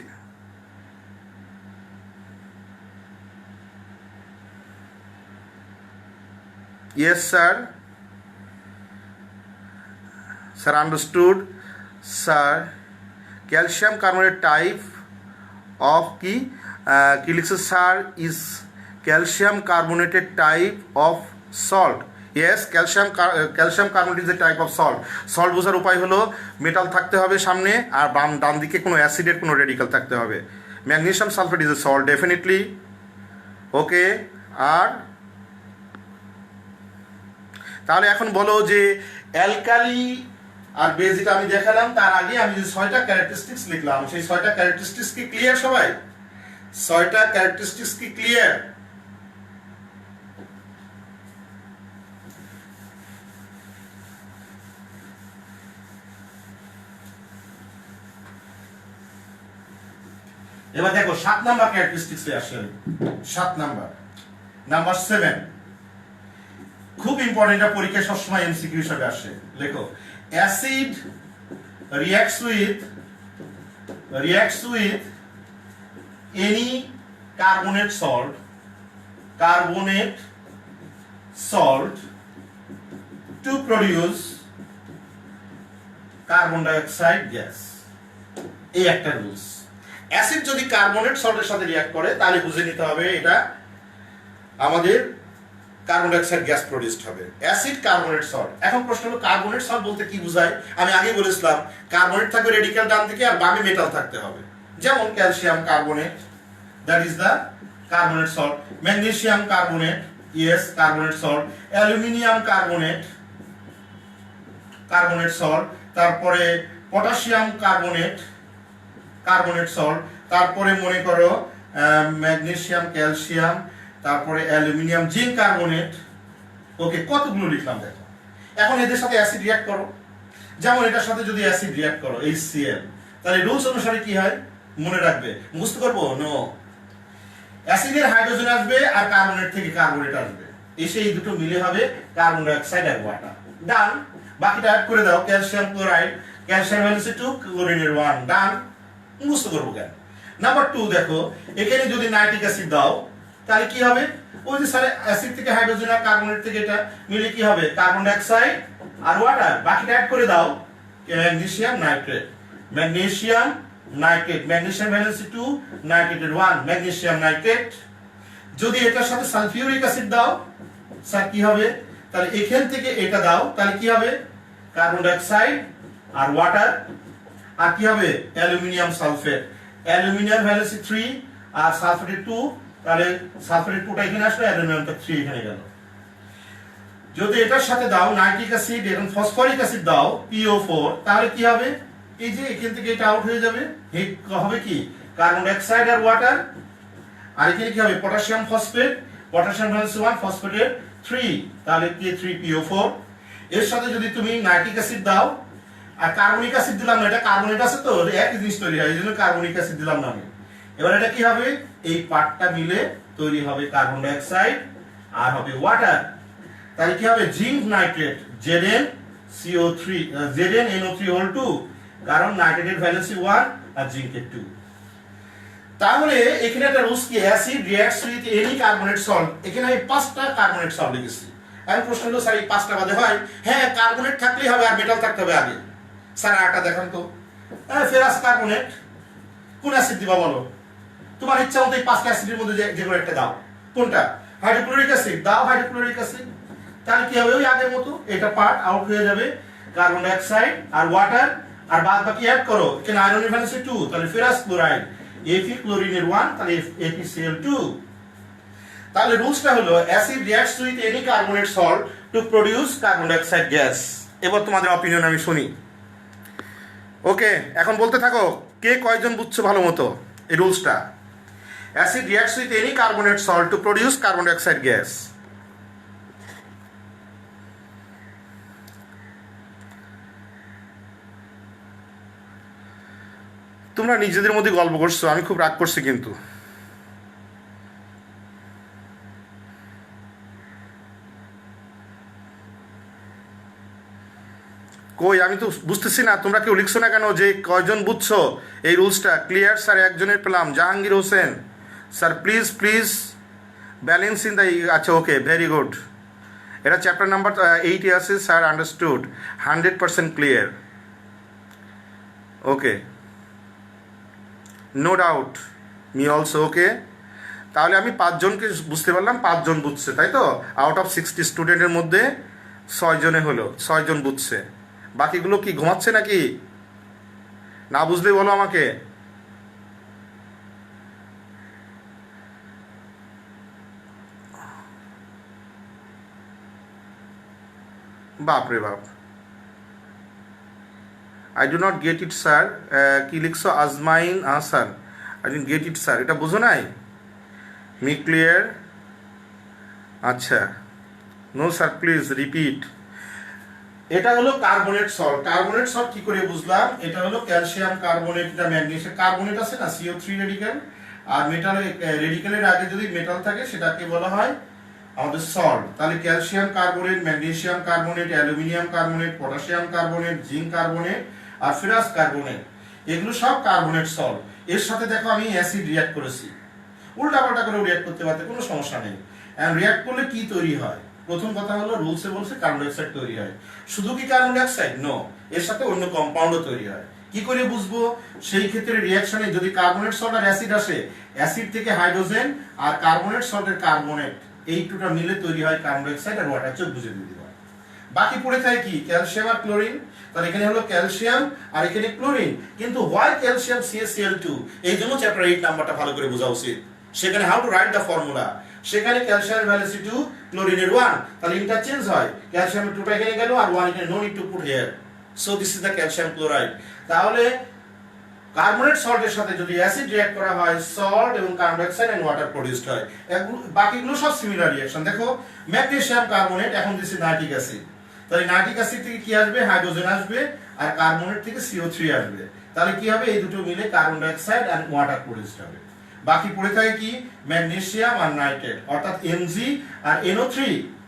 Yes sir, sir understood sir. Calcium carbonate type of কি লিখছে sir? Is calcium carbonated type of salt. Yes, calcium carbonate is a type of salt. Salt বোঝার উপায় হলো মেটাল থাকতে হবে সামনে, আর ডান দিকে কোনো অ্যাসিডের কোনো রেডিক্যাল থাকতে হবে। Magnesium sulphate is a salt definitely. Okay, আর তাহলে এখন বলো যে অ্যালকালি আর বেস যেটা আমি দেখালাম, তার আগে আমি যে 6টা ক্যারেক্টারিস্টিক্স লিখলাম, সেই 6টা ক্যারেক্টারিস্টিক্স কি ক্লিয়ার সবাই? 6টা ক্যারেক্টারিস্টিক্স কি ক্লিয়ার? এবার দেখো 7 নাম্বার ক্যারেক্টারিস্টিক্সে আসে। 7 নাম্বার 7 খুব ইম্পর্টেন্ট, পরীক্ষায় সবসময় এমসিকিউ হিসাবে আসে। লেখো acid reacts with any carbonate salt to produce carbon dioxide gas। এই একটা রুলস। অ্যাসিড যদি কার্বনেট সল্টের সাথে রিঅ্যাক্ট করে তাহলে বুঝে নিতে হবে এটা আমাদের কার্বন ডাইঅক্সাইড গ্যাস প্রডিউসড হবে। Acid carbonate salt. এখন প্রশ্ন হলো কার্বনেট সল্ট বলতে কি বোঝায়? আমি আগে বলেছিলাম কার্বনেট থাকবে রেডিক্যাল ডান দিকে, আর বামে মেটাল থাকতে হবে। যেমন calcium carbonate, that is the carbonate salt. Magnesium carbonate, yes carbonate salt. Aluminium carbonate salt. তারপরে পটাশিয়াম কার্বনেট সল্ট। তারপরে মনে করো ম্যাগনেসিয়াম, ক্যালসিয়াম, তারপরে অ্যালুমিনিয়াম, জিঙ্ক কার্বনেট। ওকে, কতগুলো লিখলাম দেখো। এখন এদের সাথে অ্যাসিড রিঅ্যাক্ট করো, যেমন এটার সাথে যদি অ্যাসিড রিঅ্যাক্ট করো HCl, তাহলে রুলস অনুসারে কি হয় মনে রাখবে? মুখস্থ করবো? নো, অ্যাসিডের হাইড্রোজেন আসবে আর কার্বনেট থেকে কার্বনেট আসবে, এসে এই দুটো মিলে হবে কার্বন ডাইঅক্সাইড আর ওয়াটার। ডান। বাকিটা অ্যাড করে দাও। Calcium chloride, calcium valence 2, ক্লোরিনের 1। ডান। মুখস্থ করবো কেন? নাম্বার 2 দেখো, এখানে যদি নাইট্রিক অ্যাসিড দাও তাহলে কি হবে? ওই যে স্যার অ্যাসিড থেকে হাইড্রোজেন আর কার্বনেট থেকে এটা মিলে কি হবে? কার্বন ডাইঅক্সাইড আর ওয়াটার। বাকিটা অ্যাড করে দাও। Magnesium nitrate, magnesium valence 2, নাইট্রেটের 1, magnesium nitrate. যদি এটার সাথে সালফিউরিক অ্যাসিড দাও স্যার কি হবে? তাহলে এখান থেকে এটা দাও, তাহলে কি হবে? কার্বন ডাইঅক্সাইড আর ওয়াটার। আর কি হবে? Aluminium sulphate. অ্যালুমিনিয়াম ভ্যালেন্স 3 আর সালফেটের 2, তাহলে সালফেটের 2টা এখানে আসলো, অ্যালুমিনিয়ামটা 3 এখানে গেল। যদি এটার সাথে দাও নাইট্রিক অ্যাসিড এবং ফসফরিক অ্যাসিড দাও PO4, তাহলে কি হবে? এই যে এখান থেকে এটা আউট হয়ে যাবে, হবে কি? কার্বন ডাইঅক্সাইড আর ওয়াটার। আর এখানে কি হবে? পটাশিয়াম ফসফেট, পটাশিয়াম ভ্যালেন্স 1, ফসফেটের 3, তাহলে কি 3PO4। এর সাথে যদি তুমি নাইট্রিক অ্যাসিড দাও আর কার্বনিক অ্যাসিড দিলাম না, এটা কার্বনেট আছে তো একই জিনিস তৈরি হয়, এই জন্য কার্বনিক অ্যাসিড দিলাম না আমি। এবার এটা কি হবে? এই পার্টটা মিলে তৈরি হবে কার্বন ডাইঅক্সাইড আর হবে ওয়াটার। তাহলে কি হবে? জিঙ্ক নাইট্রেট, ZnNO3 2, কারণ নাইট্রেটের ভ্যালেন্সি 1 আর জিঙ্কের 2। তাহলে এখানে একটা রুলস কি? Acid reacts with any carbonate salt. এখানে আমি 5টা কার্বনেট সল্ট লিখেছি। এখন প্রশ্ন হলো স্যার এই 5টা বাদে হয়? হ্যাঁ, কার্বনেট থাকলেই হবে আর মেটাল থাকতে হবে আগে। স্যার আটা দেখান তো। Ferrous carbonate. কোন অ্যাসিড দিবা বলো? তোমার ইচ্ছা মতো এই 5টা অ্যাসিডের মধ্যে যে কোনো একটা দাও। কোনটা? হাইড্রোক্লোরিক অ্যাসিড দাও, হাইড্রোক্লোরিক অ্যাসিড। তাহলে কি হবে? ওই আগের মতো এটা পার্ট আউট হয়ে যাবে, কার্বন ডাইঅক্সাইড আর ওয়াটার। আর বাদ বাকি অ্যাড করো। এখানে আয়রনের ভ্যালেন্স 2, তাহলে ফেরাস ক্লোরাইড, Fe ক্লোরিনের 1, তাহলে FeCl2। তাহলে রুলসটা হলো acid reacts with any carbonate salt to produce carbon dioxide gas. এবার তোমাদের অপিনিয়ন আমি শুনি। ওকে, এখন বলতে থাকো কে কয়জন বুঝছো ভালো মতো এই রুলসটা। Acid reacts with any carbonate salt to produce carbon dioxide gas. তোমরা নিজেদের মধ্যে গল্প করছো, আমি খুব রাগ করছি কিন্তু। কই আমি তো বুঝতেছি না, তোমরা কেউ লিখছো না কেন যে কয়জন বুঝছো এই রুলসটা। ক্লিয়ার স্যার, একজনের পেলাম, Jahangir Hossain sir. Please please balance in the, আচ্ছা ওকে, ভেরি গুড। এটা চ্যাপ্টার নাম্বার 8 আছে স্যার, আন্ডারস্টুড, 100% ক্লিয়ার। ওকে, নো ডাউট, মি অলসো। ওকে, তাহলে আমি 5 জনকে বুঝতে পারলাম, 5 জন বুঝছে, তাই তো? আউট অফ 60 স্টুডেন্টের মধ্যে 6 জনে হলো, 6 জন বুঝছে। বাকিগুলো কি ঘুমাচ্ছে নাকি? না বুঝলেই বলো আমাকে। বাপ রে বাপ, I do not get it sir. কি লিখছো? আজমাইন Ahsan, I don't get it sir. এটা বুঝো নাই? Me clear? আচ্ছা, নো স্যার, প্লিজ রিপিট। এটা হলো কার্বনেট সল্ট। কার্বনেট সল্ট কি করে বুঝলাম? এটা হলো ক্যালসিয়াম কার্বনেট, এটা ম্যাগনেসিয়াম কার্বনেট আছে না, CO3 রেডিক্যাল। আর মেটাল রেডিক্যালের আগে যদি মেটাল থাকে সেটাকে বলা হয় আমাদের সল্ট। তাহলে calcium carbonate, magnesium carbonate, aluminium carbonate, potassium carbonate, zinc carbonate আর ফেরাস কার্বনেট, এগুলো সব কার্বনেট সল্ট। এর সাথে দেখো আমি অ্যাসিড রিঅ্যাক্ট করেছি, উল্টাপাল্টা করে রিঅ্যাক্ট করতে পারতে কোনো সমস্যা নেই। এন্ড রিঅ্যাক্ট করলে কি তৈরি হয়? প্রথম কথা হলো রুলসে বলছে কার্বন ডাইঅক্সাইড তৈরি হয়। শুধু কি কার্বন ডাইঅক্সাইড? নো, এর সাথে অন্য কম্পাউন্ডও তৈরি হয়। কি করে বুঝবো? সেই ক্ষেত্রে রিঅ্যাকশনে যদি কার্বনেট সল্ট আর অ্যাসিড আসে, অ্যাসিড থেকে হাইড্রোজেন আর কার্বনেট সল্টের কার্বনেট, এই দুটো মিলে তৈরি হয় কার্বন ডাইঅক্সাইড আর ওয়াটার। চোখ বুঝে দিয়ে দিবা। বাকি পড়ে থাকে কি? ক্যালসিয়াম আর ক্লোরিন। তাহলে এখানে হলো ক্যালসিয়াম আর এখানে ক্লোরিন। কিন্তু হোয়াই ক্যালসিয়াম CaCl2, এই জন্য চ্যাপ্টার 8 নাম্বারটা ভালো করে বোঝা উচিত। সেখানে how to write the formula. সেখানে ক্যালসিয়ামের ভ্যালেন্সি 2, ক্লোরিনের 1, তাহলে ইন্টারচেঞ্জ হয়। ক্যালসিয়ামের 2টা এখানে গেল আর 1 এখানে, no need to put here. So this is the calcium chloride. তাহলে কার্বনেট সল্টের সাথে যদি অ্যাসিড রিঅ্যাক্ট করা হয়, সল্ট এবং carbon dioxide and water produced হয়। বাকিগুলো সব সিমিলার রিঅ্যাকশন। দেখো ম্যাগনেসিয়াম কার্বনেট, এখন দিছি নাইট্রিক অ্যাসিড। তাহলে নাইট্রিক অ্যাসিড থেকে কি আসবে? হাইড্রোজেন আসবে, আর কার্বনেট থেকে CO3 আসবে। তাহলে কি হবে? এই দুটো মিলে carbon dioxide and water produced হবে। বাকি পড়ে থাকে কি? ম্যাগনেসিয়াম আর নাইট্রেট, অর্থাৎ Mg আর NO3।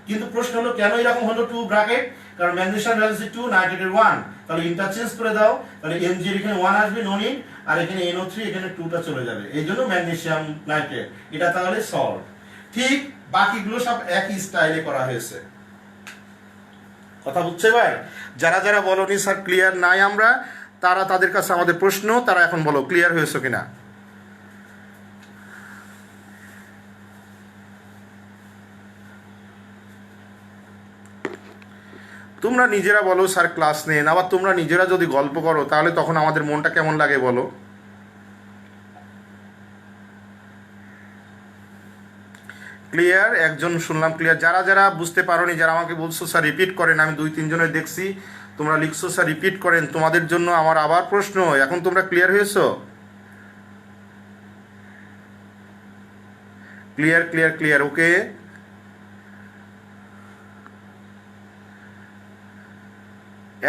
কিন্তু প্রশ্ন হলো কেন এরকম হলো 2 ব্র্যাকেট? কারণ ম্যাগনেসিয়াম ভ্যালেন্সি 2, নাইট্রেটের 1। তাহলে ইন্টারচেঞ্জ করে দাও, তাহলে Mg এর এখানে 1 আসবে, নো নিড, আর এখানে NO3, এখানে 2টা চলে যাবে। এই জন্য ম্যাগনেসিয়াম নাইট্রেট, এটা তাহলে সল্ট। ঠিক বাকিগুলো সব একই স্টাইলে করা হয়েছে। কথা বুঝছে ভাই? যারা যারা বলনি স্যার ক্লিয়ার নাই আমরা, তারা, তাদের কাছে আমাদের প্রশ্ন, তারা এখন বলো ক্লিয়ার হয়েছে কিনা। তোমরা নিজেরা বলো স্যার ক্লাস নেন, আবার তোমরা নিজেরা যদি গল্প করো তাহলে তখন আমাদের মনটা কেমন লাগে বলো। ক্লিয়ার? একজন শুনলাম ক্লিয়ার। যারা যারা বুঝতে পারোনি, যারা আমাকে বলছো স্যার রিপিট করেন, আমি 2-3 জনের দেখছি তোমরা লিখছো স্যার রিপিট করেন, তোমাদের জন্য আমার আবার প্রশ্ন। এখন তোমরা ক্লিয়ার হয়েছো? ক্লিয়ার ক্লিয়ার ক্লিয়ার, ওকে।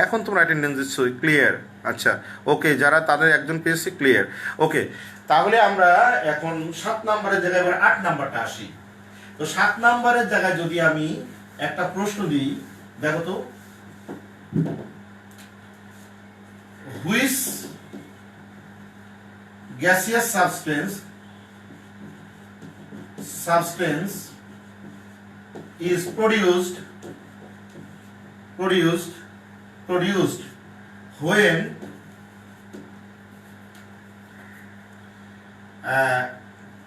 এখন তোমরা অ্যাটেন্ডেন্স দিচ্ছ, ক্লিয়ার। আচ্ছা ওকে, যারা তাদের একজন পেয়েছি, ক্লিয়ার। ওকে, তাহলে আমরা এখন 7 নম্বরের জায়গায় এবার 8 নাম্বারটা আসি। তো 7 নম্বরের জায়গায় যদি আমি একটা প্রশ্ন দিই, দেখো তো, which gaseous substance is produced when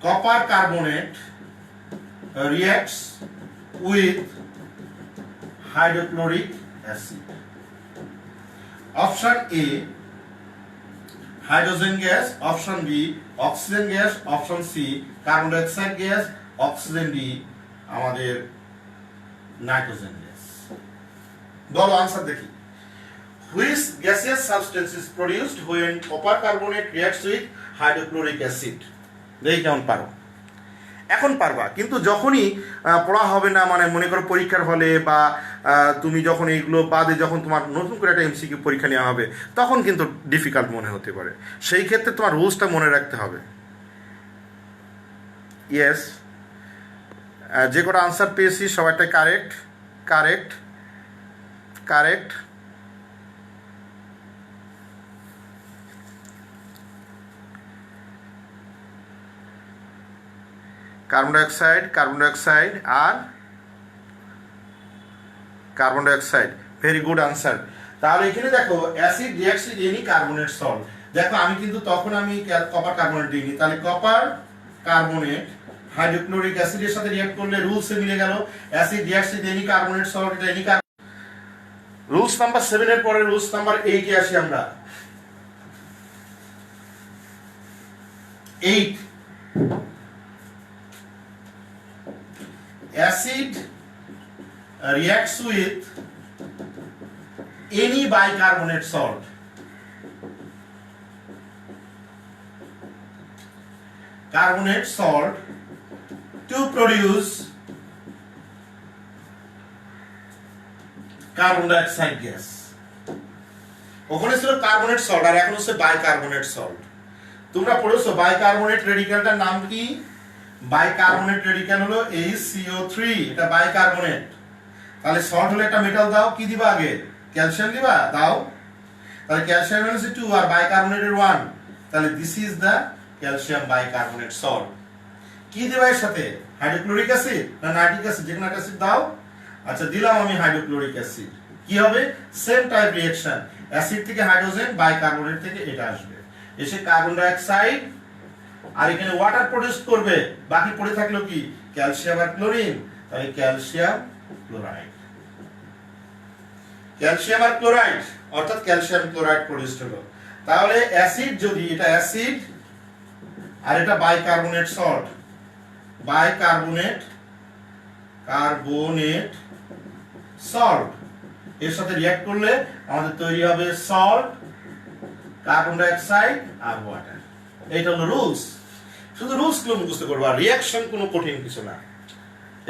copper carbonate reacts with hydrochloric acid. Option A hydrogen gas, option B oxygen gas, option C carbon dioxide gas, option D আমাদের নাইট্রোজেন গ্যাস। বলো আনসার দেখি। Which gaseous substance is produced when copper carbonate reacts with hydrochloric acid? দেখি কেমন পারো। এখন পারবা, কিন্তু যখনই পড়া হবে না, মানে মনে করো পরীক্ষার হলে বা তুমি যখন এইগুলো বাদে যখন তোমার নতুন করে একটা এমসিকিউ পরীক্ষা নেওয়া হবে, তখন কিন্তু ডিফিকাল্ট মনে হতে পারে। সেই ক্ষেত্রে তোমার রুলসটা মনে রাখতে হবে। ইয়েস, যে কটা আনসার পেয়েছি সবাইটাই correct correct correct. Carbon dioxide, carbon dioxide আর carbon dioxide, very good answer. তাহলে এখানে দেখো acid reacts with any carbonate salt. দেখো আমি কিন্তু তখন আমি কপার কার্বনেট দিইনি, তাহলে কপার কার্বনেট হাইড্রোক্লোরিক অ্যাসিডের সাথে রিঅ্যাক্ট করলে রুলসে মিলে গেল। Acid reacts with any carbonate salt, এটা এনি রুলস নাম্বার 7 এর পরে রুলস নাম্বার 8 এ আসি আমরা। 8, acid reacts with any bicarbonate salt. Carbonate salt to produce carbon dioxide gas. ওখানে ছিল কার্বনেট সল্ট আর এখন হচ্ছে বাইকার্বনেট সল্ট। তোমরা পড়েছো বাইকার্বনেট রেডিক্যালটার নাম কি? বাইকার্বনেট রেডিক্যাল হলো HCO3, এটা বাইকার্বনেট। তাহলে সল্ট হলে একটা মেটাল দাও, কি দিবা আগে? ক্যালসিয়াম দিবা, দাও। তাহলে ক্যালসিয়াম হচ্ছে 2 আর বাইকার্বনেটের 1, তাহলে this is the calcium bicarbonate salt. কি দিবা এর সাথে? হাইড্রোক্লোরিক অ্যাসিড না নাইট্রিক অ্যাসিড, যে কোনো একটা অ্যাসিড দাও। আচ্ছা দিলাম আমি হাইড্রোক্লোরিক অ্যাসিড। কি হবে? সেম টাইপ রিঅ্যাকশন, অ্যাসিড থেকে হাইড্রোজেন, বাইকার্বনেট থেকে এটা আসবে, এসে কার্বন ডাই অক্সাইড আর এখানে ওয়াটার প্রোডিউস করবে। বাকি পড়ে থাকলো কি? ক্যালসিয়াম আর ক্লোরিন, তাহলে ক্যালসিয়াম ক্লোরাইড। ক্যালসিয়াম আর ক্লোরাইড অর্থাৎ ক্যালসিয়াম ক্লোরাইড প্রোডিউস হলো। তাহলে অ্যাসিড, যদি এটা অ্যাসিড আর এটা bicarbonate salt, bicarbonate carbonate salt এর সাথে রিঅ্যাক্ট করলে আমাদের তৈরি হবে সল্ট, কার্বন ডাই অক্সাইড আর ওয়াটার। এইটা হলো রুলস। শুধু রুলস গুলো মুখস্থ করবো, আর রিঅ্যাকশন কোনো কঠিন কিছু না।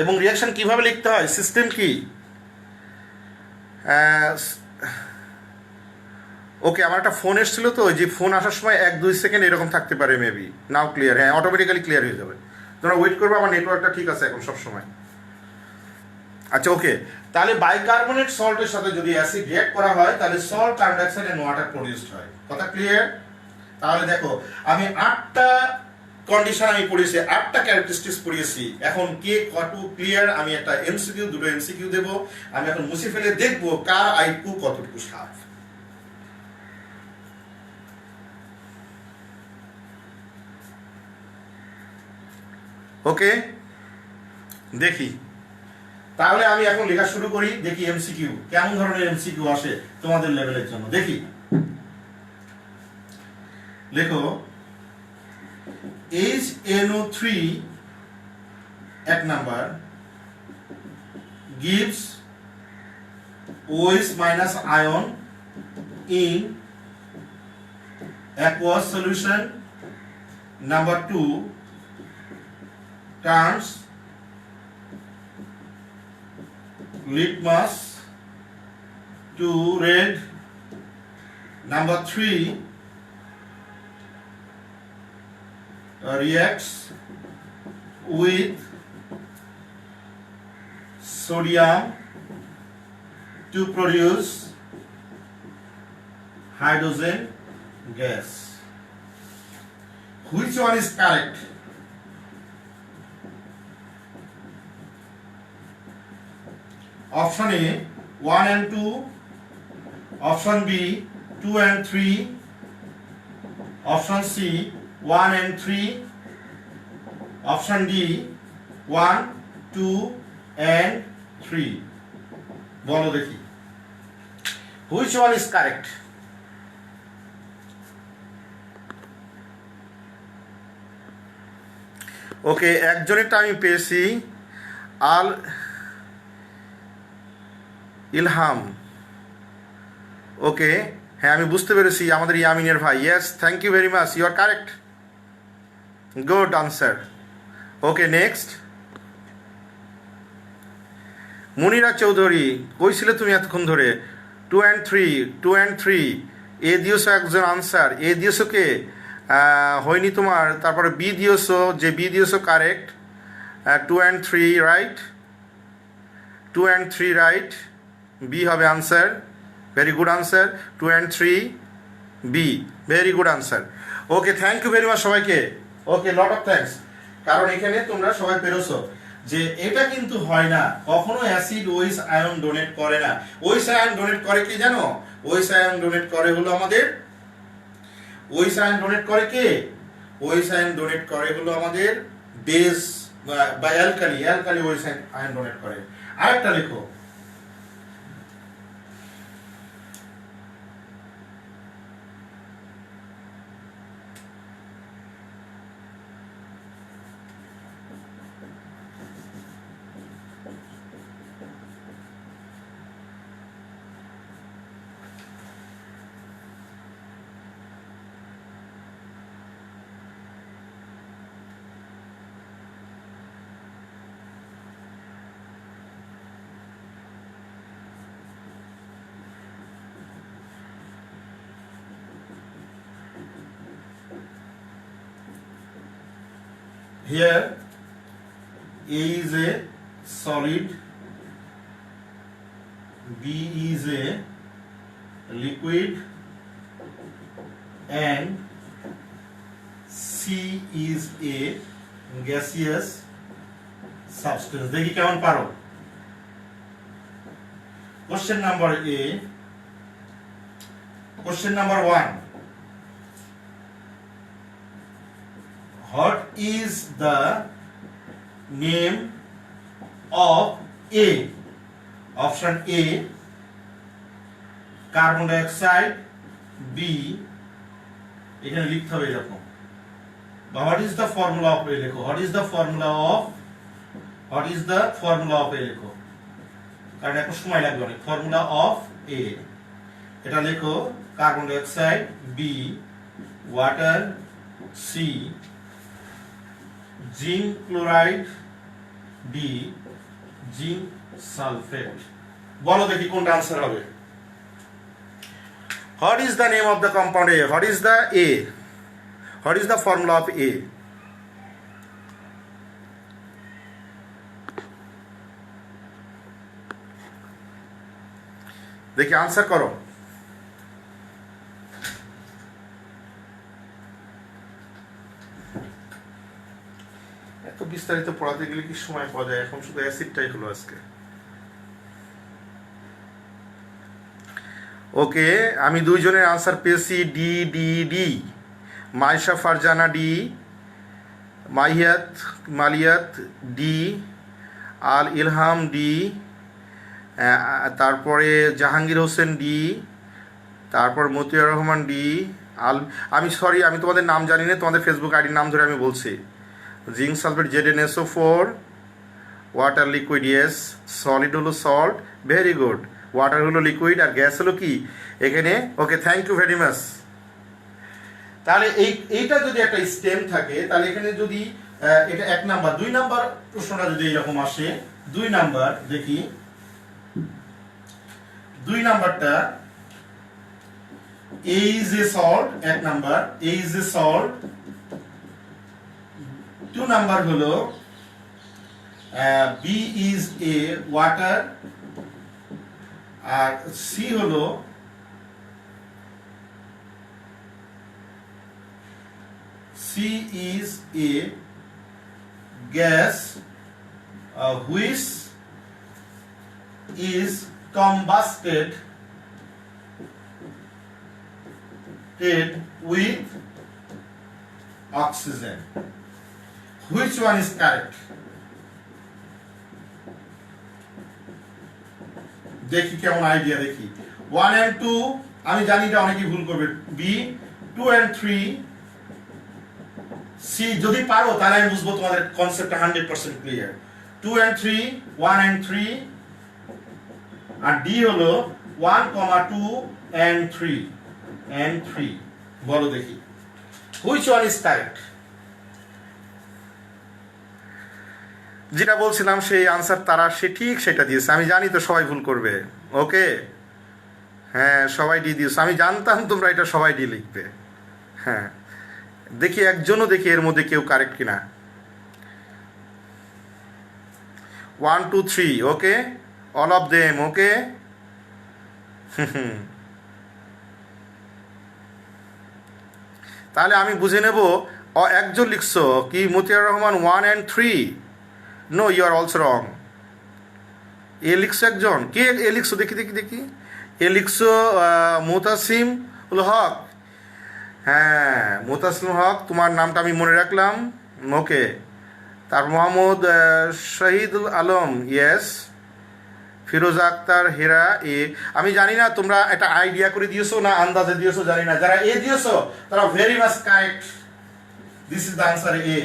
এবং রিঅ্যাকশন কিভাবে লিখতে হয়, সিস্টেম কি? ওকে, আমার একটা ফোন এসেছিল, তো যে ফোন আসার সময় 1-2 সেকেন্ড এরকম থাকতে পারে, মেবি নাও ক্লিয়ার। হ্যাঁ, অটোমেটিক্যালি ক্লিয়ার হয়ে যাবে, তোমরা ওয়েট করবে। আমার নেটওয়ার্কটা ঠিক আছে এখন সব সময়। আচ্ছা ওকে, তাহলে বাইকার্বনেট সল্টের সাথে যদি অ্যাসিড রিঅ্যাক্ট করা হয়, তাহলে salt, carbon dioxide and water produced হয়। কথা ক্লিয়ার? তাহলে দেখো আমি 8টা কন্ডিশন আমি পড়িয়েছি, 8টা ক্যারেক্টারিস্টিক্স পড়িয়েছি। এখন কে কত ক্লিয়ার? আমি একটা এমসিকিউ, দুটো এমসিকিউ দেব। আমি এখন মুছে ফেলে দেখব কার আইকিউ কতটুকু সাফ। ওকে, দেখি তাহলে আমি এখন লেখা শুরু করি। দেখি এমসিকিউ কেমন ধরনের এমসিকিউ আসে তোমাদের লেভেলের জন্য। দেখি, লেখো HNO3 এক number gives OH minus ion in aqueous solution. Number 2 turns litmus to red. Number 3 reacts with sodium to produce hydrogen gas. Which one is correct? Option A 1 and 2, option B 2 and 3, option C 1 and 3, option D 1, 2 and 3. বলো দেখি which one is correct? ওকে, একজনেরটা আমি পেয়েছি আল ইলহাম ওকে, হ্যাঁ আমি বুঝতে পেরেছি আমাদের ইয়ামিনের ভাই। Yes, thank you very much, you are correct, good answer. Okay, next. Munira Chowdhury, কইছিলে তুমি এতক্ষণ ধরে? 2 and 3, 2 and 3, এ দিয়েছো একজন আনসার, এ দিয়েছো কে? হয়নি তোমার, তারপরে বি দিয়েছো, যে বি দিয়েছো correct, 2 and 3 right, 2 and 3 right, B হবে answer, very good answer, 2 and 3 B, very good answer. Okay, thank you very much সবাইকে। ওকে, লট অফ থ্যাঙ্কস, কারণ এখানে তোমরা সবাই পেরেছো যে এটা কিন্তু হয় না, কখনো অ্যাসিড ওইস আয়ন ডোনেট করে না। ওইস আয়ন ডোনেট করে কি জানো? ওইস আয়ন ডোনেট করে হলো আমাদের, ওইস আয়ন ডোনেট করে কে? ওইস আয়ন ডোনেট করে হলো আমাদের বেস বা অ্যালকালি, অ্যালকালি ওইস আয়ন ডোনেট করে। আরেকটা লেখো, here A is a solid, B is a liquid, and C is a gaseous substance. দেখি কেমন পারো। Question number A, question number 1. What is the name of A? Option A, carbon dioxide, B, এখানে লিখতে হবে এরকম। What is the formula of A লেখো, what is the formula of, what is the formula of A লেখো, কারণ এখন সময় লাগবে অনেক। ফর্মুলা অফ A, এটা লেখো, carbon dioxide, B water, C zinc chloride, D zinc sulphate. বলো দেখি কোনটা আনসার হবে। What is the name of the compound A? What is the A? What is the formula of A? দেখি answer করো। এত বিস্তারিত পড়াতে গেলে কি সময় পাওয়া যায়? এখন শুধু অ্যাসিডটাই হলো আজকে। ওকে, আমি দুইজনের আনসার পেয়েছি, D D D. Maisha Farzana D, Mahiyat Maliyat D, Al Ilham D, তারপরে জাহাঙ্গীর হোসেন ডি, তারপর মতিয়ার রহমান ডি, আমি সরি আমি তোমাদের নাম জানি না, তোমাদের ফেসবুক আইডির নাম ধরে আমি বলছি। Zinc sulphate ZnSO4, water liquid, yes, solid হলো সল্ট, ভেরি গুড, ওয়াটার হলো লিকুইড, আর গ্যাস হলো কি এখানে। ওকে, থ্যাংক ইউ ভেরি মাচ। তাহলে এইটা যদি একটা স্টেম থাকে, তাহলে এখানে যদি এটা 1 নাম্বার, 2 নাম্বার প্রশ্নটা যদি এরকম আসে, 2 নাম্বার দেখি, 2 নাম্বারটা A is a salt, 1 number A is a salt, 2 number হলো B is a water, আর C হলো C is a gas which is combusted with oxygen. Which one is correct? দেখি কেমন আইডিয়া দেখি। 1 and 2 আমি জানি এটা অনেকেই ভুল করবে। B, 2 and 3, C যদি পারো তাহলে আমি বুঝবো তোমাদের কনসেপ্টটা 100% ক্লিয়ার। 2 and 3, 1 and 3, আর D হলো 1, 2 and 3 and 3 বলো দেখি which one is correct? যেটা বলছিলাম সেই আনসার তারা সে ঠিক সেটা দিয়েছে। আমি জানি তো সবাই ভুল করবে। ওকে, হ্যাঁ সবাই ডি দিয়েছে, আমি জানতাম তোমরা এটা সবাই ডি লিখবে। হ্যাঁ দেখি একজনও দেখি এর মধ্যে কেউ কারেক্ট কিনা। 1 2 3 okay, all of them okay. তাহলে আমি বুঝে নেব। একজন লিখছো কি Motiar Rahman 1 and 3। No you are also wrong. A লিখছো একজন, কে এ লিখছো দেখি দেখি দেখি। এ লিখছো মোতাসিম উল হক। হ্যাঁ মোতাসিম হক, তোমার নামটা আমি মনে রাখলাম। ওকে, তার মোহাম্মদ শহীদুল আলম, ইয়েস। ফিরোজা আক্তার হেরা এ। আমি জানি না তোমরা একটা আইডিয়া করে দিয়েছো না আন্দাজে দিয়েছো জানি না। যারা এ দিয়েছো তারা very much correct. This is the answer A,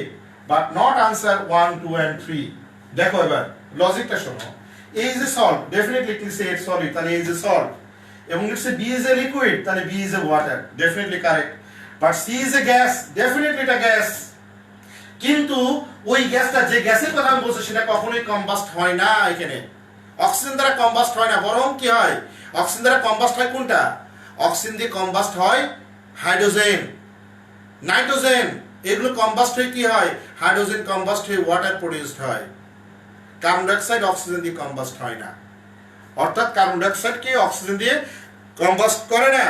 but not answer 1 2 and 3। দেখো এবার লজিকটা শোনো। A is a salt, definitely it is a solid, তাহলে এ ইজ এ সল্ট। এবং it's A B is a liquid, তাহলে B is a water, definitely correct. But C is a gas, definitely এটা gas. কিন্তু ওই গ্যাসটা যে গ্যাসের কথা আমি বলছি সেটা কখনোই কম্বাস্ট হয় না। এখানে অক্সিজেন দ্বারা কম্বাস্ট হয় না, বরং কি হয়? অক্সিজেন দ্বারা কম্বাস্ট হয় কোনটা? অক্সিজেন দিয়ে কম্বাস্ট হয় হাইড্রোজেন, নাইট্রোজেন। এগুলো কম্বাস্ট হয়ে কি হয়? হাইড্রোজেন কম্বাস্ট হয়ে ওয়াটার প্রডিউসড হয়। কার্বন ডাইঅক্সাইড অক্সিজেন দিয়ে কম্বাস্ট হয় না। অর্থাৎ কার্বন ডাইঅক্সাইডকে অক্সিজেন দিয়ে কম্বাস্ট করে না।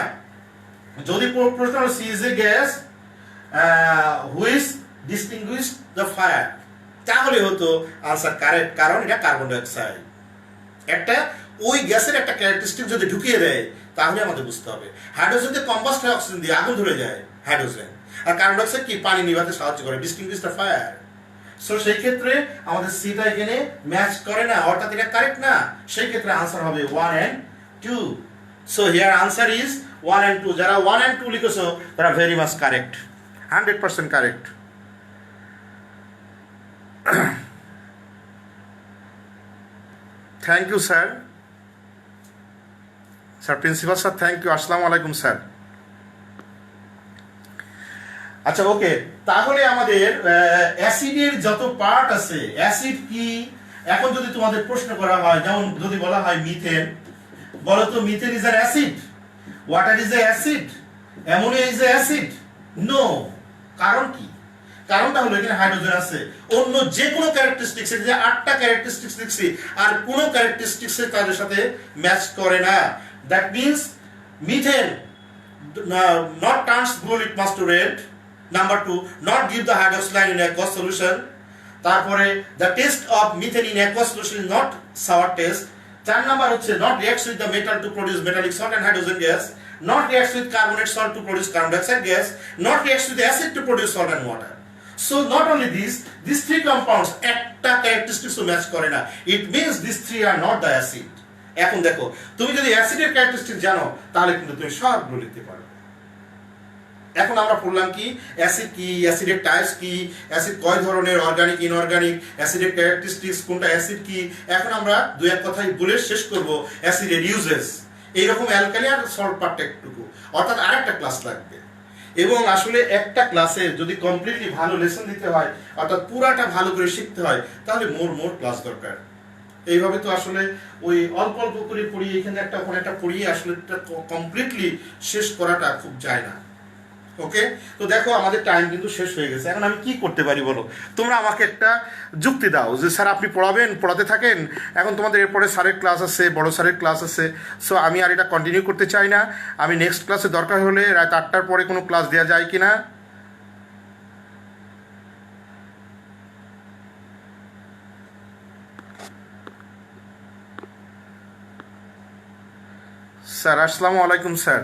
যদি প্রশ্ন C is a gas which distinguish the fire, তাহলে হতো আনসার কারেক্ট, কারণ এটা কার্বন ডাইঅক্সাইড। একটা ওই গ্যাসের একটা ক্যারেক্টারিস্টিক যদি ঢুকিয়ে দেয় তাহলে আমাদের বুঝতে হবে। হাইড্রোজেন দিয়ে কম্বাস্ট হয় অক্সিজেন দিয়ে, আগুন ধরে যায় হাইড্রোজেন। আর কার্বন ডাইঅক্সাইড কি? পানি নিভাতে সাহায্য করে, ডিস্টিংগুইশ দ্য ফায়ার। সো সেই ক্ষেত্রে আমাদের সিটা এখানে ম্যাচ করে না, অর্থাৎ এটা কারেক্ট না। সেই ক্ষেত্রে আনসার হবে 1 and 2। So here answer is 1 and 2। যারা 1 and 2 লিখেছো তারা very much correct, 100% correct. Thank you sir. Sir principal sir thank you. আসসালামু আলাইকুম স্যার। আচ্ছা ওকে, তাহলে আমাদের অ্যাসিডের যত পার্ট আছে, অ্যাসিড কি? এখন যদি তোমাদের প্রশ্ন করা হয়, যেমন যদি বলা হয় মিথেন, বলো তো methane is an acid, water is a acid, ammonia is a acid? No. কারণ কি? কারণটা হলো এখানে হাইড্রোজেন আছে। অন্য যে কোনো ক্যারেক্টারিস্টিক্স, যে 8টা ক্যারেক্টারিস্টিক্স দেখছি, আর কোনো ক্যারেক্টারিস্টিক্স তাদের সাথে ম্যাচ করে না। That means methane not turns blue litmus to red. Number 2, not give the hydroxyline in aqueous solution. তারপরে the taste of methane in aqueous solution is not sour taste. 4 number হচ্ছে not reacts with the metal to produce metallic salt and hydrogen gas, not reacts with carbonate salt to produce carbon dioxide gas, not reacts with acid to produce salt and water. So not only these 3 compounds একটা characteristics ও match করে না। It means these 3 are not the acid. এখন দেখো, তুমি যদি অ্যাসিডের characteristic জানো তাহলে কিন্তু তুমি সবগুলো লিখতে পারো। এখন আমরা পড়লাম কি অ্যাসিড কি, অ্যাসিডের টাইপস কি, অ্যাসিড কয় ধরনের, অর্গানিক ইনঅর্গানিক, অ্যাসিডের ক্যারেক্টারিস্টিক্স কোনটা অ্যাসিড কি। এখন আমরা দুই এক কথাই বলে শেষ করব অ্যাসিডের ইউজেস। এইরকম অ্যালকালি আর সল্ট পার্টটা একটুকু, অর্থাৎ আরেকটা ক্লাস লাগবে। এবং আসলে একটা ক্লাসে যদি কমপ্লিটলি ভালো লেসন দিতে হয়, অর্থাৎ পুরাটা ভালো করে শিখতে হয়, তাহলে মোর ক্লাস দরকার। এইভাবে তো আসলে ওই অল্প অল্প করে পড়িয়ে এখানে একটা ওখানে একটা পড়িয়ে আসলে কমপ্লিটলি শেষ করাটা খুব যায় না। ওকে, তো দেখো আমাদের টাইম কিন্তু শেষ হয়ে গেছে। এখন আমি কি করতে পারি বলো? তোমরা আমাকে একটা যুক্তি দাও যে স্যার আপনি পড়াবেন, পড়াতে থাকেন, এখন তোমাদের এরপরে স্যারের ক্লাস আছে, বড় স্যারের ক্লাস আছে। সো আমি আর এটা কন্টিনিউ করতে চাই না। আমি নেক্সট ক্লাসে দরকার হলে রাত 8টার পরে কোনো ক্লাস দেওয়া যায় কি না? স্যার আসসালামু আলাইকুম স্যার।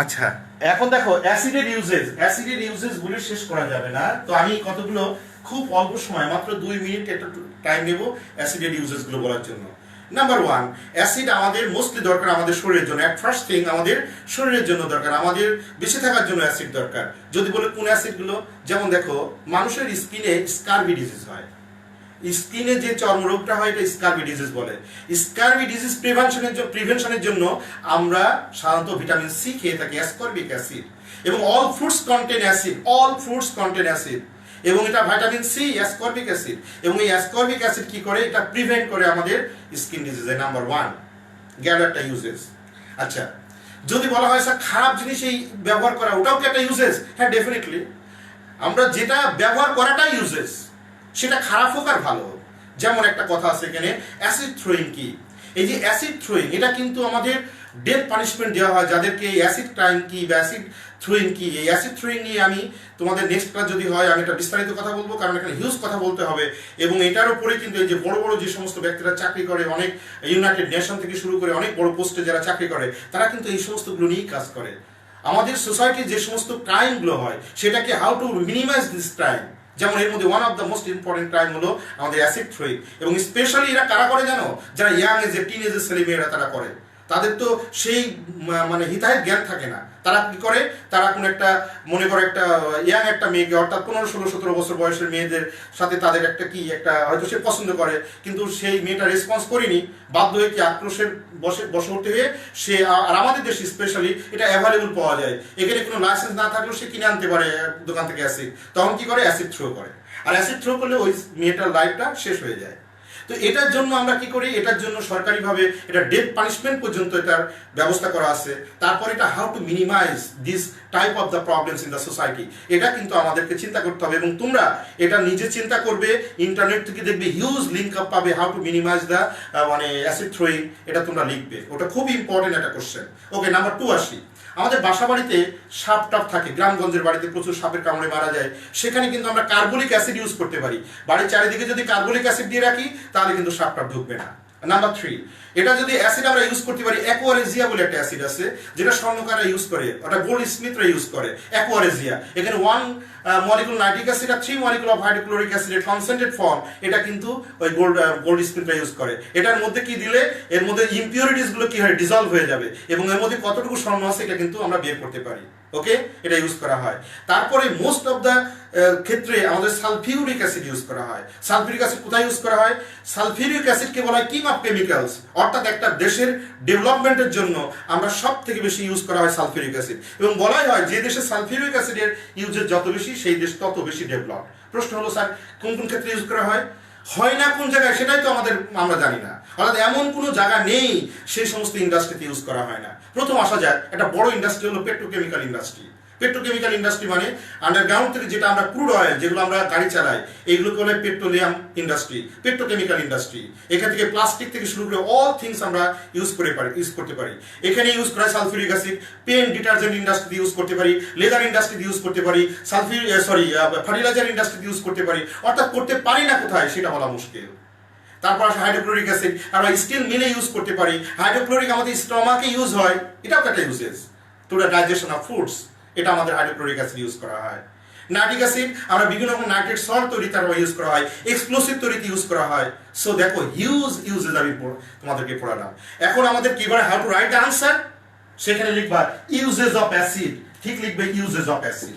আচ্ছা এখন দেখো অ্যাসিডের ইউজেস গুলো শেষ করা যাবে না। তো আমি কতগুলো খুব অল্প সময়, মাত্র 2 মিনিট একটা টাইম নেব অ্যাসিডের ইউজেস গুলো বলার জন্য। নাম্বার 1, অ্যাসিড আমাদের মোস্টলি দরকার আমাদের শরীরের জন্য। এট ফার্স্ট থিং আমাদের শরীরের জন্য দরকার, আমাদের বেঁচে থাকার জন্য অ্যাসিড দরকার। যদি বলে কোন অ্যাসিড গুলো, যেমন দেখো মানুষের স্কিনে স্কারবি ডিজিজ হয়, স্কিনে যে চর্মরোগটা হয় এটা স্কারবি ডিজিজ বলে। স্কারবি ডিজিজ প্রিভেনশনের জন্য আমরা সাধারণত ভিটামিন সি খেয়ে থাকি, অ্যাসকর্বিক অ্যাসিড, এবং অল ফ্রুটস কন্টেন অ্যাসিড, এবং এটা ভিটামিন সি, অ্যাসকর্বিক অ্যাসিড, এবং এই অ্যাসকর্বিক অ্যাসিড কি করে, এটা প্রিভেন্ট করে আমাদের স্কিন ডিজিজের নাম্বার 1 গেল একটা ইউজেস। আচ্ছা, যদি বলা হয় স্যার খারাপ জিনিস এই ব্যবহার করা, ওটাও কি একটা ইউজেস? হ্যাঁ, ডেফিনেটলি। আমরা যেটা ব্যবহার করাটাই ইউজেস, সেটা খারাপ হোক আর ভালো হোক। যেমন একটা কথা আছে এখানে, অ্যাসিড থ্রোয়িং কি? এই যে অ্যাসিড থ্রোয়িং, এটা কিন্তু আমাদের ডেথ পানিশমেন্ট দেওয়া হয় যাদেরকে এই অ্যাসিড ক্রাইম কি বা অ্যাসিড থ্রোয়িং কি। এই অ্যাসিড থ্রোয়িং নিয়ে আমি তোমাদের নেক্সট ক্লাস যদি হয় আমি একটা বিস্তারিত কথা বলবো, কারণ এখানে হিউজ কথা বলতে হবে। এবং এটার উপরে কিন্তু এই যে বড় বড় যে সমস্ত ব্যক্তিরা চাকরি করে, অনেক ইউনাইটেড নেশন থেকে শুরু করে অনেক বড় পোস্টে যারা চাকরি করে, তারা কিন্তু এই সমস্তগুলো নিয়েই কাজ করে। আমাদের সোসাইটির যে সমস্ত ক্রাইমগুলো হয় সেটাকে how to minimize this crime, যেমন এর মধ্যে one of the most important crime হলো আমাদের অ্যাসিড থ্রোয়িং। এবং স্পেশালি এরা কারা করে জানো? যারা ইয়াং এজে, টিন এজের ছেলেমেয়েরা তারা করে। তাদের তো সেই মানে হিতাহিত জ্ঞান থাকে না। তারা কি করে, তারা কোনো একটা মনে করে একটা ইয়াং একটা মেয়েকে, অর্থাৎ 15, 16, 17 বছর বয়সের মেয়েদের সাথে তাদের একটা কি একটা হয়তো সে পছন্দ করে, কিন্তু সেই মেয়েটা রেসপন্স করেনি, বাধ্য হয়ে কি আক্রোশের বশবর্তী হয়ে সে, আর আমাদের দেশে স্পেশালি এটা অ্যাভেলেবল পাওয়া যায়, এখানে কোনো লাইসেন্স না থাকলেও সে কিনে আনতে পারে দোকান থেকে অ্যাসিড, তখন কি করে অ্যাসিড থ্রো করে, আর অ্যাসিড থ্রো করলে ওই মেয়েটার লাইফটা শেষ হয়ে যায়। তো এটার জন্য আমরা কি করি, এটার জন্য সরকারিভাবে এটা ডেথ পানিশমেন্ট পর্যন্ত এটার ব্যবস্থা করা আছে। তারপর এটা how to minimize this type of the problems in the society, এটা কিন্তু আমাদেরকে চিন্তা করতে হবে। এবং তোমরা এটা নিজে চিন্তা করবে, ইন্টারনেট থেকে দেখবে হিউজ লিঙ্ক আপ পাবে, হাউ টু মিনিমাইজ দ্য মানে অ্যাসিড থ্রোয়িং, এটা তোমরা লিখবে, ওটা খুব ইম্পর্টেন্ট একটা কোশ্চেন। ওকে, নাম্বার 2 আসি। আমাদের বাসা বাড়িতে সাপ টাপ থাকে, গ্রামগঞ্জের বাড়িতে প্রচুর সাপের কামড়ে মারা যায়, সেখানে কিন্তু আমরা কার্বলিক অ্যাসিড ইউজ করতে পারি। বাড়ির চারিদিকে যদি কার্বলিক অ্যাসিড দিয়ে রাখি তাহলে কিন্তু সাপ টাপ ঢুকবে না। নাম্বার 3, এটা যদি অ্যাসিড আমরা ইউজ করতে পারি, অ্যাকোয়ারেজিয়া বলে একটা অ্যাসিড আছে যেটা স্বর্ণকাররা ইউজ করে, ওটা গোল্ড স্মিথরা ইউজ করে, অ্যাকোয়ারেজিয়া। এখানে 1 মলিকুল নাইট্রিক অ্যাসিড আর 3 মলিকুল অফ হাইড্রোক্লোরিক অ্যাসিডের কনসেন্ট্রেট ফর্ম, এটা কিন্তু ওই গোল্ড স্মিথরা ইউজ করে। এটার মধ্যে কি দিলে এর মধ্যে ইমপিউরিটিস গুলো কি হয়, ডিসলভ হয়ে যাবে, এবং এর মধ্যে কতটুকু স্বর্ণ আছে এটা কিন্তু আমরা বের করতে পারি। ওকে, এটা ইউজ করা হয়। তারপরে মোস্ট অফ দ্য ক্ষেত্রে আমাদের সালফিউরিক অ্যাসিড ইউজ করা হয়। সালফিউরিক অ্যাসিড কোথায় ইউজ করা হয়? সালফিউরিক অ্যাসিডকে বলা হয় কিং অফ কেমিক্যালস, অর্থাৎ একটা দেশের ডেভেলপমেন্টের জন্য আমরা সব থেকে বেশি ইউজ করা হয় সালফিউরিক অ্যাসিড, এবং বলাই হয় যে দেশে সালফিউরিক অ্যাসিডের ইউজের যত বেশি সেই দেশ তত বেশি ডেভেলপ। প্রশ্ন হলো স্যার কোন কোন ক্ষেত্রে ইউজ করা হয়? হয় না কোন জায়গায় সেটাই তো আমরা জানি না, অর্থাৎ এমন কোনো জায়গা নেই সেই সমস্ত ইন্ডাস্ট্রিতে ইউজ করা হয় না। প্রথম আসা যাক, একটা বড় ইন্ডাস্ট্রি হলো পেট্রোকেমিক্যাল ইন্ডাস্ট্রি। পেট্রোকেমিক্যাল ইন্ডাস্ট্রি মানে আন্ডারগ্রাউন্ড থেকে যেটা আমরা ক্রুড অয়েল, যেগুলো আমরা গাড়ি চালাই, এইগুলোকে বলে পেট্রোলিয়াম ইন্ডাস্ট্রি, পেট্রোকেমিক্যাল ইন্ডাস্ট্রি। এখান থেকে প্লাস্টিক থেকে শুরু করে অল থিংস আমরা ইউজ করতে পারি। এখানে ইউজ করা হয় সালফিউরিক অ্যাসিড। পেন ডিটারজেন্ট ইন্ডাস্ট্রিতে ইউজ করতে পারি, লেদার ইন্ডাস্ট্রিতে ইউজ করতে পারি, ফার্টিলাইজার ইন্ডাস্ট্রিতে ইউজ করতে পারি, অর্থাৎ করতে পারি না কোথায় সেটা বলা মুশকিল। তারপর আসে হাইড্রোক্লোরিক অ্যাসিড, আমরা স্টিল মিলে ইউজ করতে পারি। হাইড্রোক্লোরিক আমাদের স্টমাকে ইউজ হয়, এটাও একটা uses to the digestion of foods, এটা আমাদের হাইড্রোক্লোরিক অ্যাসিড ইউজ করা হয়। নাইট্রিক অ্যাসিড আমরা বিভিন্ন রকম নাইট্রেট সল্ট তৈরি তারপর ইউজ করা হয়, এক্সপ্লোসিভ তৈরিতে ইউজ করা হয়। সো দেখো হিউজ ইউজেস আমি তোমাদেরকে পড়ালাম। এখন আমাদের কি বলে হাউ টু রাইট আনসার, সেখানে লিখবা ইউজেস অফ অ্যাসিড, ঠিক লিখবে ইউজেস অফ অ্যাসিড,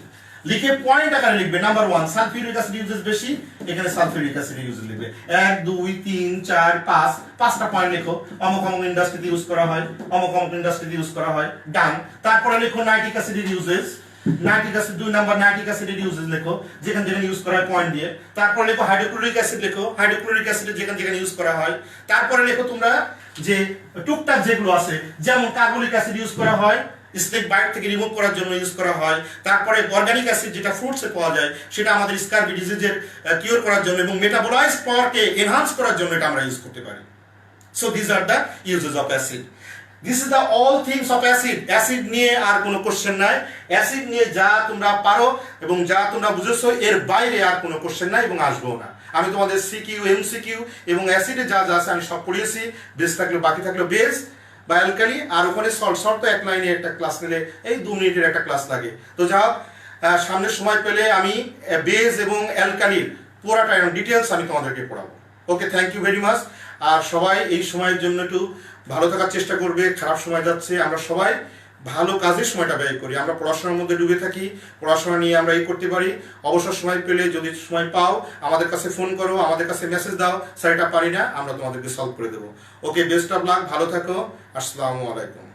লিখে পয়েন্ট আকারে লিখবে। নাম্বার 1 সালফিউরিক অ্যাসিড ইউজেস বেশি, এখানে সালফিউরিক অ্যাসিড ইউজ লিখবে 1 2 3 4 5 5টা পয়েন্ট লিখো। অমুক অমুক ইন্ডাস্ট্রিতে ইউজ করা হয়, অমুক অমুক ইন্ডাস্ট্রিতে ইউজ করা হয়, ডান। তারপরে লিখো নাইট্রিক অ্যাসিডের uses, nitric acid 2 number nitric অ্যাসিডের ইউজেস লেখো যেখানে যেখানে ইউজ করা হয় পয়েন্ট দিয়ে। তারপরে লেখো হাইড্রোক্লোরিক অ্যাসিড, লেখো হাইড্রোক্লোরিক অ্যাসিড যেখানে যেখানে ইউজ করা হয়। তারপরে লেখো তোমরা যে টুকটাক যেগুলো আছে, যেমন কার্বলিক অ্যাসিড ইউজ করা হয় স্নেক বাইট থেকে রিমুভ করার জন্য ইউজ করা হয়। তারপরে অর্গানিক অ্যাসিড যেটা ফ্রুটসে পাওয়া যায় সেটা আমাদের স্কারবি ডিজিজের কিওর করার জন্য এবং মেটাবলাইজ পাওয়ারকে এনহান্স করার জন্য এটা আমরা ইউজ করতে পারি। So this are the uses of acid. This is the all things of acid. Acid নিয়ে আর কোনো কোশ্চেন নাই। অ্যাসিড নিয়ে যা তোমরা পারো এবং যা তোমরা বুঝেছো এর বাইরে আর কোনো কোশ্চেন নাই এবং আসবেও না। আমি তোমাদের সিকিউ, এমসিকিউ এবং অ্যাসিডে যা যা আছে আমি সব পড়িয়েছি। বেস থাকলেও বাকি থাকলেও বেস বা অ্যালকালি, আর ওখানে সল্ট তো এক লাইনে একটা ক্লাস নিলে এই 2 মিনিটের একটা ক্লাস লাগে। তো যা সামনের সময় পেলে আমি বেস এবং অ্যালকালির পুরাটা ডিটেলস আমি তোমাদেরকে পড়াবো। ওকে, থ্যাংক ইউ ভেরি মাচ। আর সবাই এই সময়ের জন্য একটু ভালো থাকার চেষ্টা করবে। খারাপ সময় যাচ্ছে, আমরা সবাই ভালো কাজে সময়টা ব্যয় করি। আমরা পড়াশোনার মধ্যে ডুবে থাকি, পড়াশোনা নিয়ে আমরা এই করতে পারি। অবসর সময় পেলে যদি সময় পাও আমাদের কাছে ফোন করো, আমাদের কাছে মেসেজ দাও, স্যার এটা পারি না, আমরা তোমাদেরকে সলভ করে দেবো। ওকে, বেস্ট অফ লাক, ভালো থাকো, আসসালামু আলাইকুম।